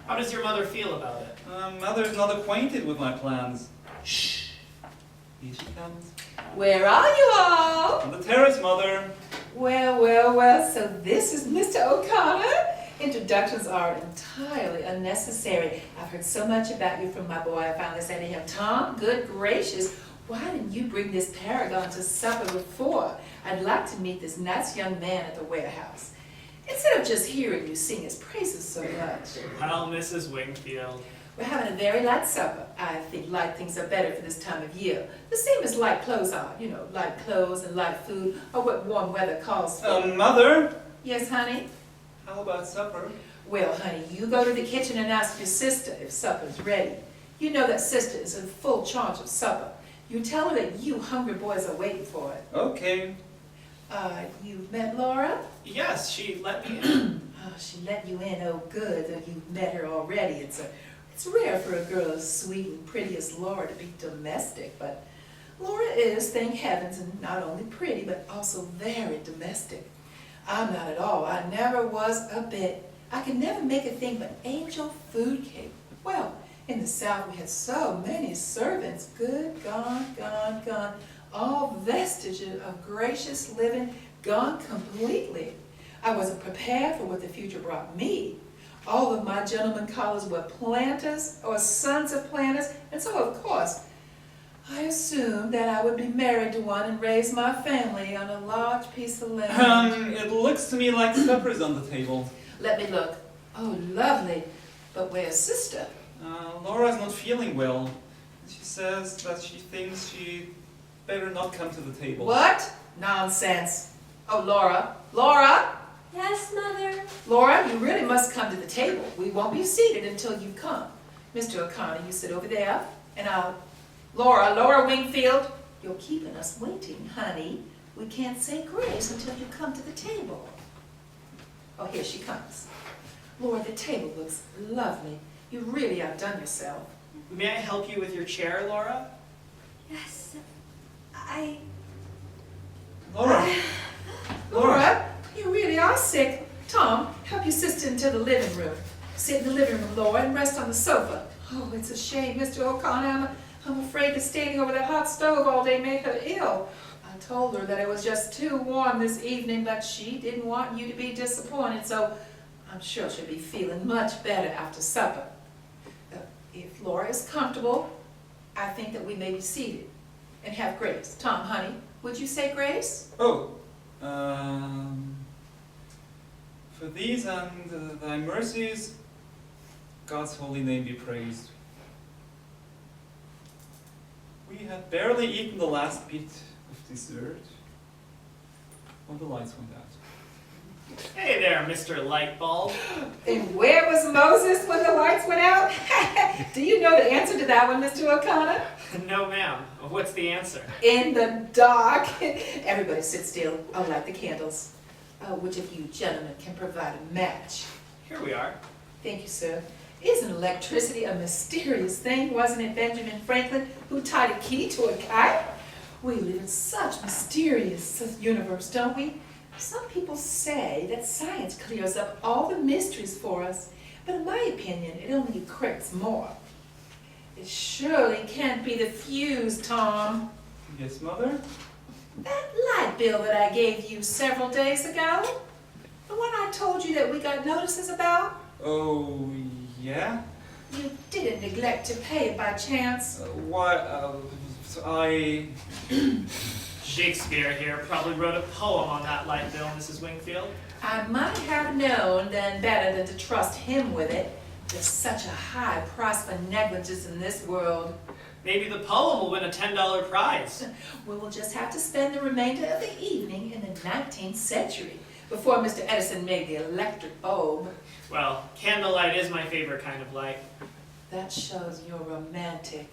D: How does your mother feel about it?
A: Mother's not acquainted with my plans. Shh. Here she comes.
B: Where are you all?
A: On the terrace, Mother.
B: Well, so this is Mr. O'Connor? Introductions are entirely unnecessary. I've heard so much about you from my boy. I finally said to him, Tom, good gracious, why didn't you bring this paragon to supper before? I'd like to meet this nice young man at the warehouse. Instead of just hearing you sing his praises so much.
D: Well, Mrs. Wingfield.
B: We're having a very light supper. I think light things are better for this time of year. The same as light clothes are. You know, light clothes and light food are what warm weather calls for.
A: Mother?
B: Yes, honey?
A: How about supper?
B: Well, honey, you go to the kitchen and ask your sister if supper's ready. You know that sister is in full charge of supper. You tell her that you hungry boys are waiting for it.
A: Okay.
B: You've met Laura?
D: Yes, she let me in.
B: Oh, she let you in. Oh, good. That you've met her already. It's rare for a girl as sweet and pretty as Laura to be domestic, but Laura is, thank heavens, and not only pretty, but also very domestic. I'm not at all. I never was a bit. I could never make a thing but angel food cake. Well, in the South we had so many servants. Good, gone. All vestiges of gracious living gone completely. I wasn't prepared for what the future brought me. All of my gentlemen callers were planters or sons of planters, and so of course I assumed that I would be married to one and raise my family on a large piece of land.
A: It looks to me like supper's on the table.
B: Let me look. Oh, lovely. But where's sister?
A: Laura's not feeling well. She says that she thinks she'd better not come to the table.
B: What? Nonsense. Oh, Laura. Laura?
C: Yes, Mother?
B: Laura, you really must come to the table. We won't be seated until you come. Mr. O'Connor, you sit over there, and Laura Wingfield, you're keeping us waiting, honey. We can't say grace until you come to the table. Oh, here she comes. Laura, the table looks lovely. You really outdone yourself.
D: May I help you with your chair, Laura?
C: Yes.
B: Laura, you really are sick. Tom, help your sister into the living room. Sit in the living room, Laura, and rest on the sofa. Oh, it's a shame, Mr. O'Connor. I'm afraid that standing over that hot stove all day made her ill. I told her that it was just too warm this evening, but she didn't want you to be disappointed, so I'm sure she'll be feeling much better after supper. If Laura is comfortable, I think that we may be seated and have grace. Tom, honey, would you say grace?
A: Oh, for these and thy mercies, God's holy name be praised. We had barely eaten the last bit of dessert when the lights went out.
D: Hey there, Mr. Lightbulb.
B: And where was Moses when the lights went out? Do you know the answer to that one, Mr. O'Connor?
D: No, ma'am. What's the answer?
B: In the dark. Everybody sit still. I'll light the candles. Which of you gentlemen can provide a match?
D: Here we are.
B: Thank you, sir. Isn't electricity a mysterious thing? Wasn't it Benjamin Franklin who tied a key to a kite? We live in such a mysterious universe, don't we? Some people say that science clears up all the mysteries for us, but in my opinion, it only creates more. It surely can't be the fuse, Tom.
A: Yes, Mother?
B: That light bill that I gave you several days ago? The one I told you that we got notices about?
A: Oh, yeah?
B: You didn't neglect to pay it by chance.
D: Shakespeare here probably wrote a poem on that light bill, Mrs. Wingfield.
B: I might have known then better than to trust him with it. There's such a high price for negligence in this world.
D: Maybe the poem will win a $10 prize.
B: We will just have to spend the remainder of the evening in the 19th century before Mr. Edison made the electric bulb.
D: Well, candlelight is my favorite kind of light.
B: That shows you're romantic.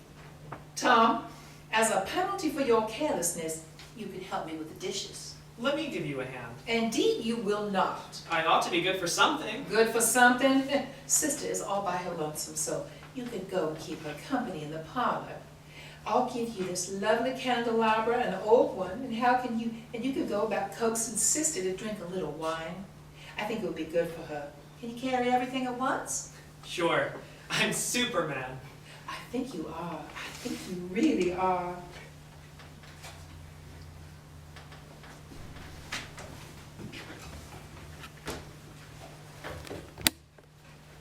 B: Tom, as a penalty for your carelessness, you can help me with the dishes.
D: Let me give you a hand.
B: Indeed, you will not.
D: I ought to be good for something.
B: Good for something? Sister is all by her lonesome, so you could go and keep her company in the parlor. I'll give you this lovely candelabra, an old one, and you could go about coaxing Sister to drink a little wine. I think it would be good for her. Can you carry everything at once?
D: Sure. I'm Superman.
B: I think you are. I think you really are.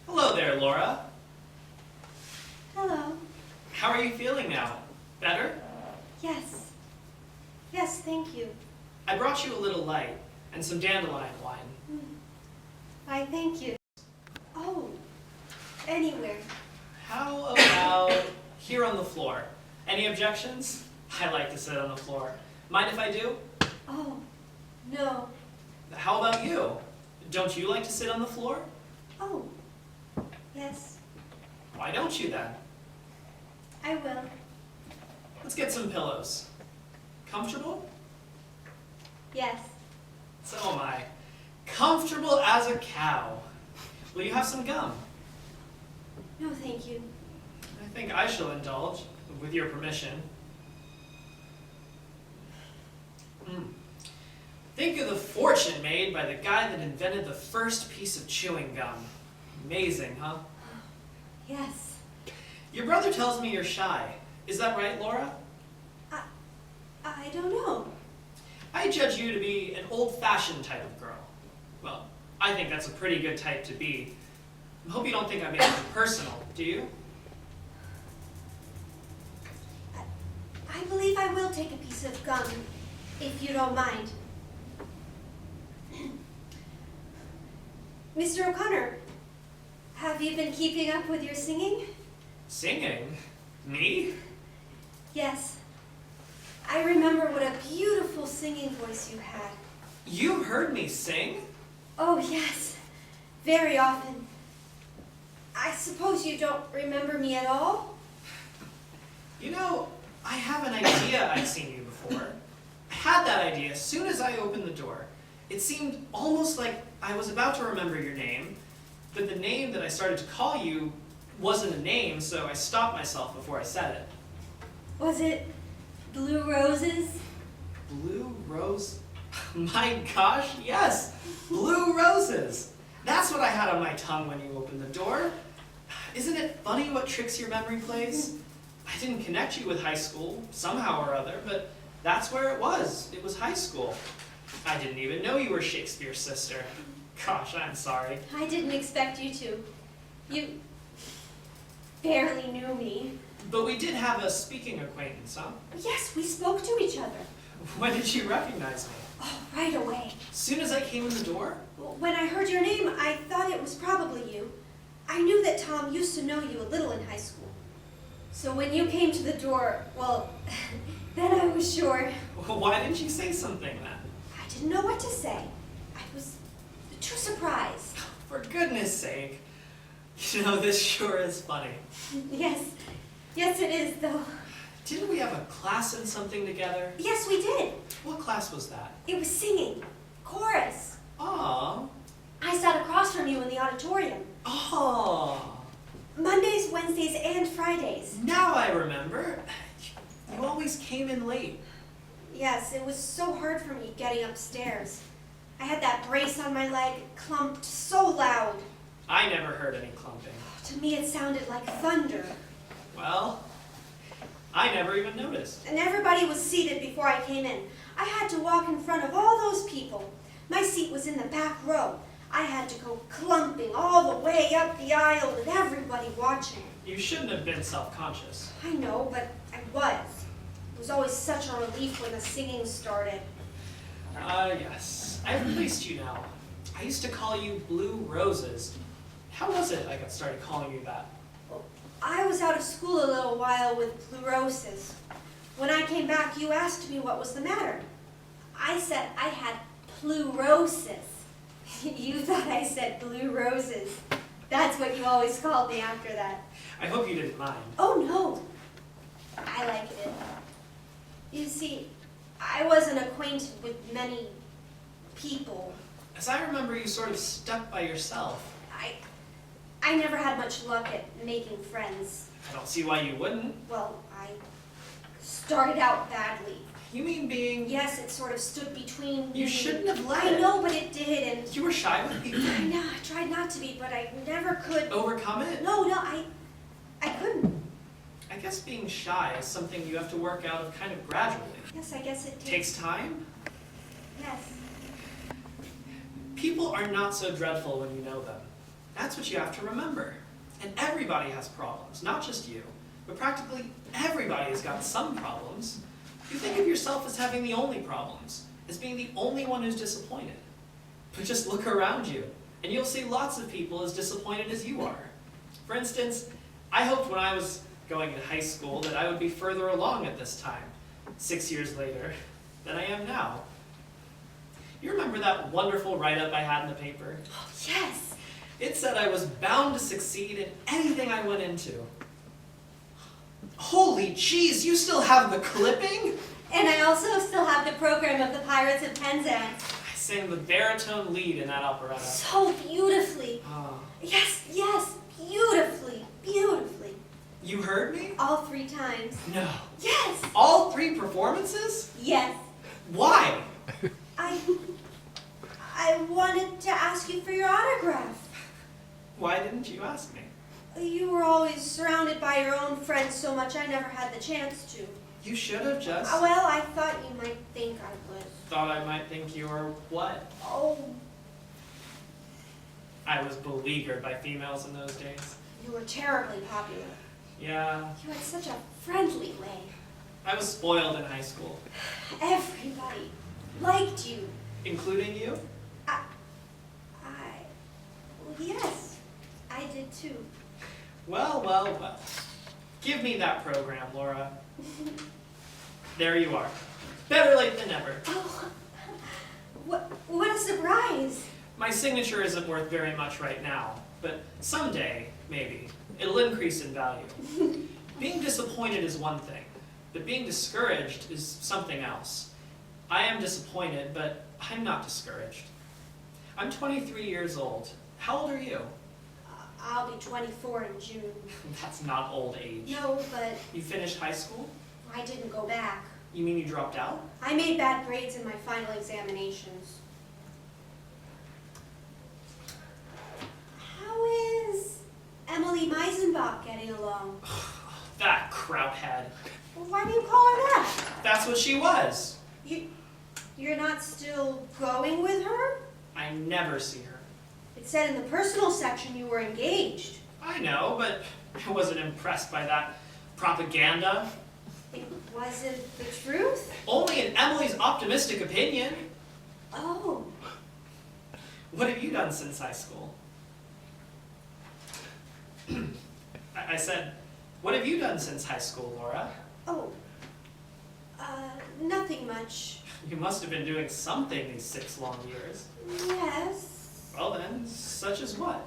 D: Hello there, Laura.
C: Hello.
D: How are you feeling now? Better?
C: Yes. Yes, thank you.
D: I brought you a little light and some dandelion wine.
C: Why, thank you. Oh, anywhere.
D: How about here on the floor? Any objections? I like to sit on the floor. Mind if I do?
C: Oh, no.
D: How about you? Don't you like to sit on the floor?
C: Oh, yes,
D: Why don't you then?
C: I will.
D: Let's get some pillows. Comfortable?
C: Yes.
D: So am I. Comfortable as a cow. Will you have some gum?
C: No, thank you.
D: I think I shall indulge, with your permission. Think of the fortune made by the guy that invented the first piece of chewing gum. Amazing, huh?
C: Yes.
D: Your brother tells me you're shy. Is that right, Laura?
C: I don't know.
D: I judge you to be an old-fashioned type of girl. Well, I think that's a pretty good type to be. I hope you don't think I made it personal, do you?
C: I believe I will take a piece of gum, if you don't mind. Mr. O'Connor, have you been keeping up with your singing?
D: Singing? Me?
C: Yes. I remember what a beautiful singing voice you had.
D: You've heard me sing?
C: Oh, yes. Very often. I suppose you don't remember me at all?
D: You know, I have an idea I've seen you before. I had that idea as soon as I opened the door. It seemed almost like I was about to remember your name, but the name that I started to call you wasn't a name, so I stopped myself before I said it.
C: Was it Blue Roses?
D: Blue Rose? My gosh, yes! Blue Roses! That's what I had on my tongue when you opened the door. Isn't it funny what tricks your memory plays? I didn't connect you with high school, somehow or other, but that's where it was. It was high school. I didn't even know you were Shakespeare's sister. Gosh, I'm sorry.
C: I didn't expect you to. You barely knew me.
D: But we did have a speaking acquaintance, huh?
C: Yes, we spoke to each other.
D: When did you recognize me?
C: Oh, right away.
D: As soon as I came in the door?
C: When I heard your name, I thought it was probably you. I knew that Tom used to know you a little in high school. So when you came to the door, well, then I was sure.
D: Why didn't you say something then?
C: I didn't know what to say. I was too surprised.
D: For goodness sake. You know, this sure is funny.
C: Yes. Yes, it is, though.
D: Didn't we have a class in something together?
C: Yes, we did.
D: What class was that?
C: It was singing. Chorus.
D: Aw.
C: I sat across from you in the auditorium.
D: Aw.
C: Mondays, Wednesdays, and Fridays.
D: Now I remember. You always came in late.
C: Yes, it was so hard for me getting upstairs. I had that brace on my leg, clumped so loud.
D: I never heard any clumping.
C: To me, it sounded like thunder.
D: Well, I never even noticed.
C: And everybody was seated before I came in. I had to walk in front of all those people. My seat was in the back row. I had to go clumping all the way up the aisle with everybody watching.
D: You shouldn't have been self-conscious.
C: I know, but I was. It was always such a relief when the singing started.
D: Yes. I've replaced you now. I used to call you Blue Roses. How was it I got started calling you that?
C: I was out of school a little while with pleurosis. When I came back, you asked me what was the matter. I said I had pleurosis. You thought I said blue roses. That's what you always called me after that.
D: I hope you didn't mind.
C: Oh, no. I liked it. You see, I wasn't acquainted with many people.
D: As I remember, you sort of stuck by yourself.
C: I never had much luck at making friends.
D: I don't see why you wouldn't.
C: Well, I started out badly.
D: You mean being...
C: Yes, it sort of stood between me.
D: You shouldn't have let
C: I
D: it.
C: know, but it did, and
D: You were shy with people.
C: I know, I tried not to be, but I never could.
D: Overcome it?
C: No, I couldn't.
D: I guess being shy is something you have to work out of kind of gradually.
C: Yes, I guess it did.
D: Takes time?
C: Yes.
D: People are not so dreadful when you know them. That's what you have to remember. And everybody has problems, not just you, but practically everybody has got some problems. You think of yourself as having the only problems, as being the only one who's disappointed. But just look around you, and you'll see lots of people as disappointed as you are. For instance, I hoped when I was going in high school that I would be further along at this time, 6 years later, than I am now. You remember that wonderful write-up I had in the paper?
C: Oh, yes.
D: It said I was bound to succeed in anything I went into. Holy jeez, you still have the clipping?
C: And I also still have the program of the Pirates of Penzance.
D: I sang the baritone lead in that operetta.
C: So beautifully.
D: Ah.
C: Yes, beautifully, beautifully.
D: You heard me?
C: All 3 times.
D: No.
C: Yes,
D: All 3 performances?
C: yes.
D: Why?
C: I wanted to ask you for your autograph.
D: Why didn't you ask me?
C: You were always surrounded by your own friends so much I never had the chance to.
D: You should have just
C: Well, I thought you might think I would.
D: thought I might think you were what?
C: Oh,
D: I was beleaguered by females in those days.
C: you were terribly popular.
D: Yeah,
C: You had such a friendly way.
D: I was spoiled in high school.
C: Everybody liked you.
D: Including you?
C: Well, yes, I did too.
D: Well, well, well. Give me that program, Laura. There you are. Better late than never.
C: Oh, what a surprise.
D: My signature isn't worth very much right now, but someday, maybe, it'll increase in value. Being disappointed is one thing, but being discouraged is something else. I am disappointed, but I'm not discouraged. I'm 23 years old. How old are you?
C: I'll be 24 in June.
D: That's not old age.
C: No, but
D: You finished high school?
C: I didn't go back.
D: You mean you dropped out?
C: I made bad grades in my final examinations. How is Emily Meisenbach getting along?
D: That krauthead.
C: Well, why do you call her that?
D: That's what she was.
C: You're not still going with her?
D: I never see her.
C: It said in the personal section you were engaged.
D: I know, but I wasn't impressed by that propaganda.
C: Was it the truth?
D: Only in Emily's optimistic opinion.
C: Oh,
D: What have you done since high school? I said, what have you done since high school, Laura?
C: oh, nothing much.
D: You must have been doing something these 6 long years.
C: Yes.
D: Well then, such as what?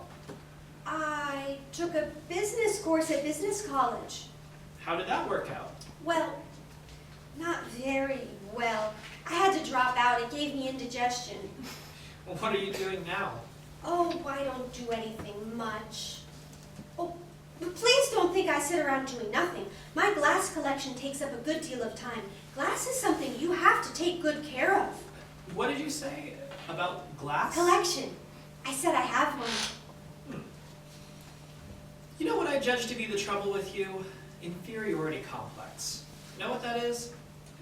C: I took a business course at business college.
D: How did that work out?
C: Well, not very well. I had to drop out. It gave me indigestion.
D: Well, what are you doing now?
C: Oh, I don't do anything much. Oh, but please don't think I sit around doing nothing. My glass collection takes up a good deal of time. Glass is something you have to take good care of.
D: What did you say about glass?
C: Collection. I said I have one.
D: You know what I judge to be the trouble with you? Inferiority complex. You know what that is?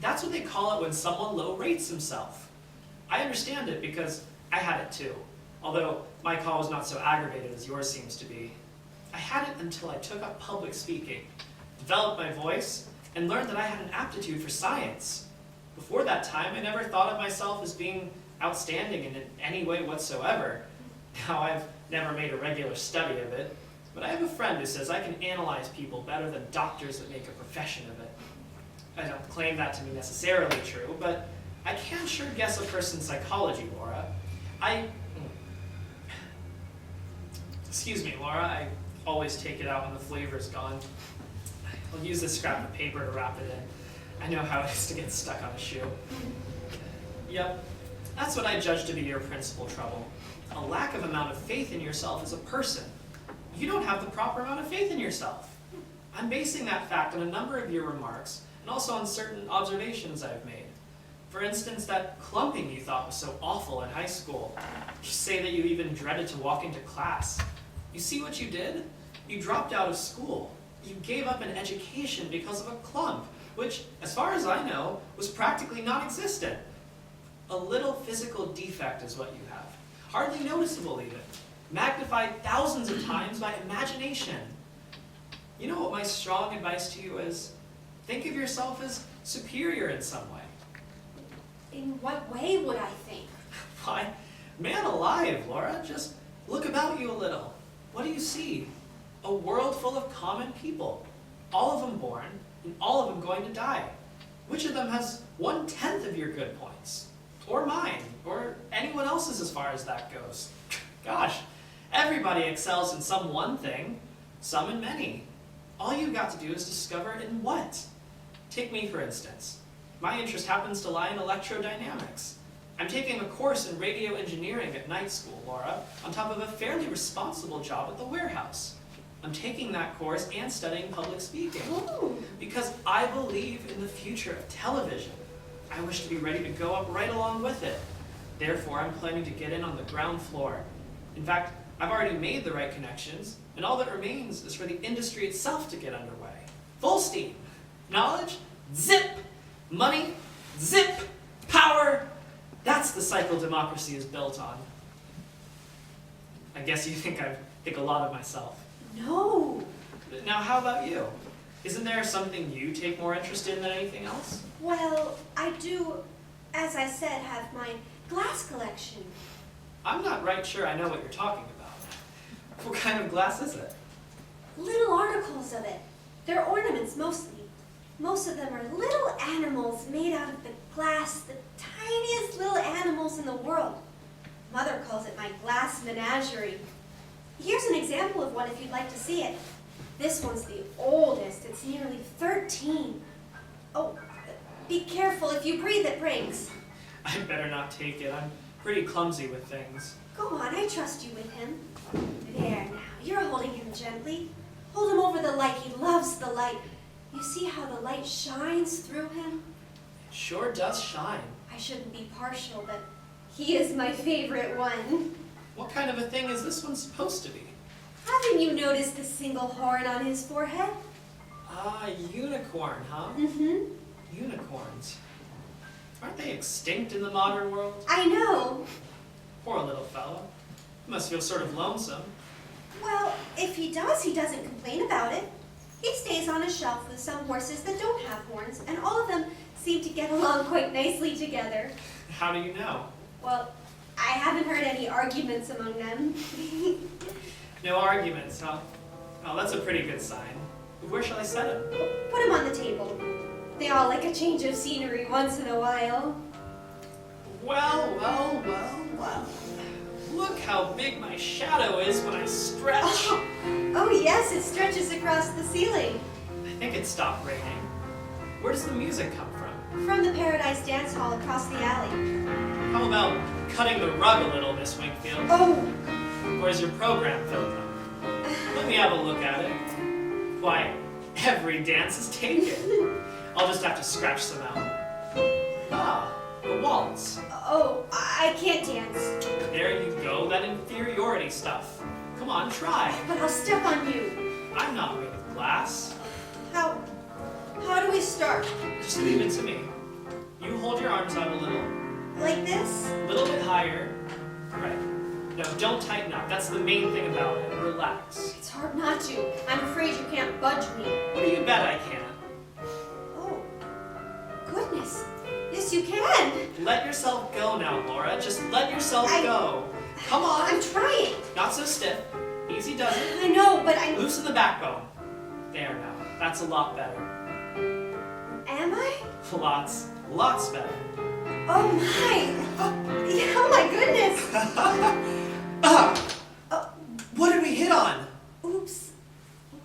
D: That's what they call it when someone low rates himself. I understand it because I had it too. Although my call was not so aggravated as yours seems to be. I had it until I took up public speaking, developed my voice, and learned that I had an aptitude for science. Before that time, I never thought of myself as being outstanding in any way whatsoever. Now, I've never made a regular study of it, but I have a friend who says I can analyze people better than doctors that make a profession of it. I don't claim that to be necessarily true, but I can sure guess a person's psychology, Laura. Excuse me, Laura, I always take it out when the flavor's gone. I'll use this scrap of paper to wrap it in. I know how it is to get stuck on a shoe. Yep, that's what I judge to be your principal trouble. A lack of amount of faith in yourself as a person. You don't have the proper amount of faith in yourself. I'm basing that fact on a number of your remarks, and also on certain observations I've made. For instance, that clumping you thought was so awful in high school. You say that you even dreaded to walk into class. You see what you did? You dropped out of school. You gave up an education because of a clump, which, as far as I know, was practically non-existent. A little physical defect is what you have. Hardly noticeable even. Magnified thousands of times by imagination. You know what my strong advice to you is? Think of yourself as superior in some way.
C: In what way would I think?
D: Why, man alive, Laura, just look about you a little. What do you see? A world full of common people. All of them born, and all of them going to die. Which of them has 1/10 of your good points? Or mine, or anyone else's as far as that goes. Gosh, everybody excels in some one thing, some in many. All you got to do is discover in what. Take me, for instance. My interest happens to lie in electrodynamics. I'm taking a course in radio engineering at night school, Laura, on top of a fairly responsible job at the warehouse. I'm taking that course and studying public speaking.
C: Ooh.
D: Because I believe in the future of television. I wish to be ready to go up right along with it. Therefore, I'm planning to get in on the ground floor. In fact, I've already made the right connections, and all that remains is for the industry itself to get underway. Full steam. Knowledge, zip. Money, zip. Power. That's the cycle democracy is built on. I guess you think I think a lot of myself.
C: No.
D: Now, how about you? Isn't there something you take more interest in than anything else?
C: Well, I do, as I said, have my glass collection.
D: I'm not right sure I know what you're talking about. What kind of glass is it?
C: Little articles of it. They're ornaments mostly. Most of them are little animals made out of the glass, the tiniest little animals in the world. Mother calls it my glass menagerie. Here's an example of one if you'd like to see it. This one's the oldest. It's nearly 13. Oh, be careful. If you breathe, it breaks.
D: I'd better not take it. I'm pretty clumsy with things.
C: Go on, I trust you with him. There now, you're holding him gently. Hold him over the light. He loves the light. You see how the light shines through him?
D: It sure does shine.
C: I shouldn't be partial, but he is my favorite one.
D: What kind of a thing is this one supposed to be?
C: Haven't you noticed the single horn on his forehead?
D: Ah, unicorn, huh?
C: Mm-hmm.
D: Unicorns. Aren't they extinct in the modern world?
C: I know.
D: Poor little fellow. He must feel sort of lonesome.
C: Well, if he does, he doesn't complain about it. He stays on a shelf with some horses that don't have horns, and all of them seem to get along quite nicely together.
D: How do you know?
C: Well, I haven't heard any arguments among them.
D: No arguments, huh? Oh, that's a pretty good sign. Where shall I set him?
C: Put him on the table. They all like a change of scenery once in a while.
D: Well, well, well, well. Look how big my shadow is when I stretch.
C: Oh yes, it stretches across the ceiling.
D: I think it stopped raining. Where does the music come from?
C: From the Paradise Dance Hall across the alley.
D: How about cutting the rug a little, Miss Wingfield?
C: Oh!
D: Or is your program filled up? Let me have a look at it. Why, every dance is taken. I'll just have to scratch some out. Ah, the waltz.
C: Oh, I can't dance.
D: There you go, that inferiority stuff. Come on, try.
C: But I'll step on you.
D: I'm not made of glass.
C: How do we start?
D: Just leave it to me. You hold your arms out a little.
C: Like this?
D: A little bit higher. Right. No, don't tighten up. That's the main thing about it. Relax.
C: It's hard not to. I'm afraid you can't budge me.
D: What do you bet I can?
C: Oh, goodness. Yes, you can.
D: Let yourself go now, Laura. Just let yourself go. Come on.
C: I'm trying.
D: Not so stiff. Easy does it.
C: I know, but I...
D: Loosen the backbone. There now. That's a lot better.
C: Am I?
D: Lots better.
C: Oh my! Oh my goodness!
D: What did we hit on?
C: Oops.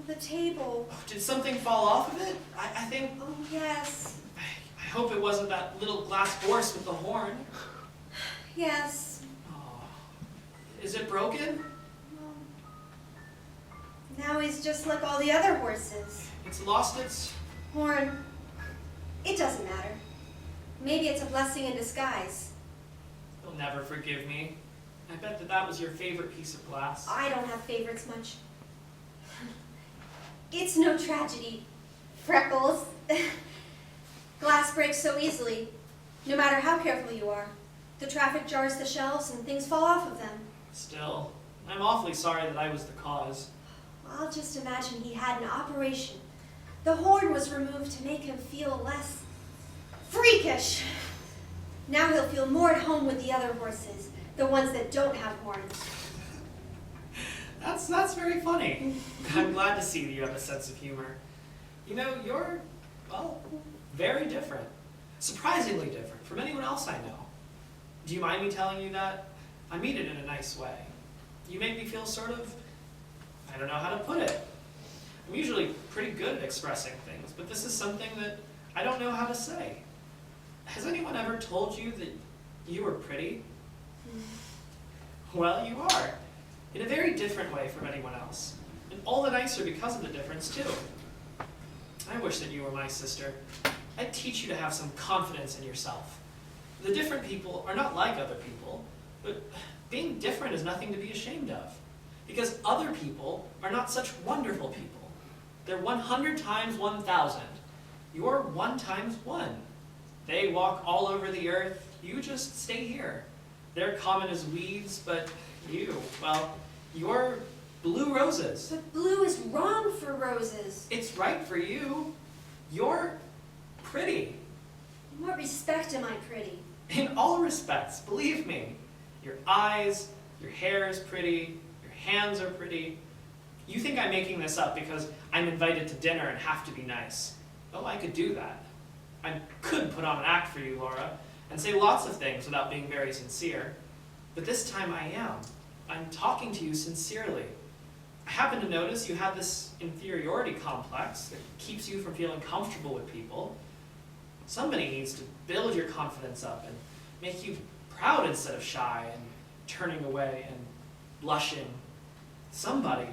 C: The table.
D: Did something fall off of it? I think...
C: Oh yes.
D: I hope it wasn't that little glass horse with the horn.
C: Yes.
D: Oh. Is it broken?
C: Well, now he's just like all the other horses.
D: It's lost its...
C: Horn. It doesn't matter. Maybe it's a blessing in disguise.
D: You'll never forgive me. I bet that was your favorite piece of glass.
C: I don't have favorites much. It's no tragedy, Freckles. Glass breaks so easily, no matter how careful you are. The traffic jars the shelves and things fall off of them.
D: Still, I'm awfully sorry that I was the cause.
C: I'll just imagine he had an operation. The horn was removed to make him feel less freakish. Now he'll feel more at home with the other horses, the ones that don't have horns.
D: That's very funny. I'm glad to see that you have a sense of humor. You know, you're, well, very different. Surprisingly different from anyone else I know. Do you mind me telling you that? I mean it in a nice way. You make me feel sort of, I don't know how to put it. I'm usually pretty good at expressing things, but this is something that I don't know how to say. Has anyone ever told you that you were pretty? Well, you are. In a very different way from anyone else. And all the nicer because of the difference, too. I wish that you were my sister. I'd teach you to have some confidence in yourself. The different people are not like other people, but being different is nothing to be ashamed of. Because other people are not such wonderful people. They're 100 times 1,000. You're 1 times 1. They walk all over the earth. You just stay here. They're common as weeds, but you, well, you're blue roses.
C: But blue is wrong for roses.
D: It's right for you. You're pretty.
C: In what respect am I pretty?
D: In all respects, believe me. Your eyes, your hair is pretty, your hands are pretty. You think I'm making this up because I'm invited to dinner and have to be nice. Oh, I could do that. I could put on an act for you, Laura, and say lots of things without being very sincere. But this time I am. I'm talking to you sincerely. I happen to notice you have this inferiority complex that keeps you from feeling comfortable with people. Somebody needs to build your confidence up and make you proud instead of shy and turning away and blushing. Somebody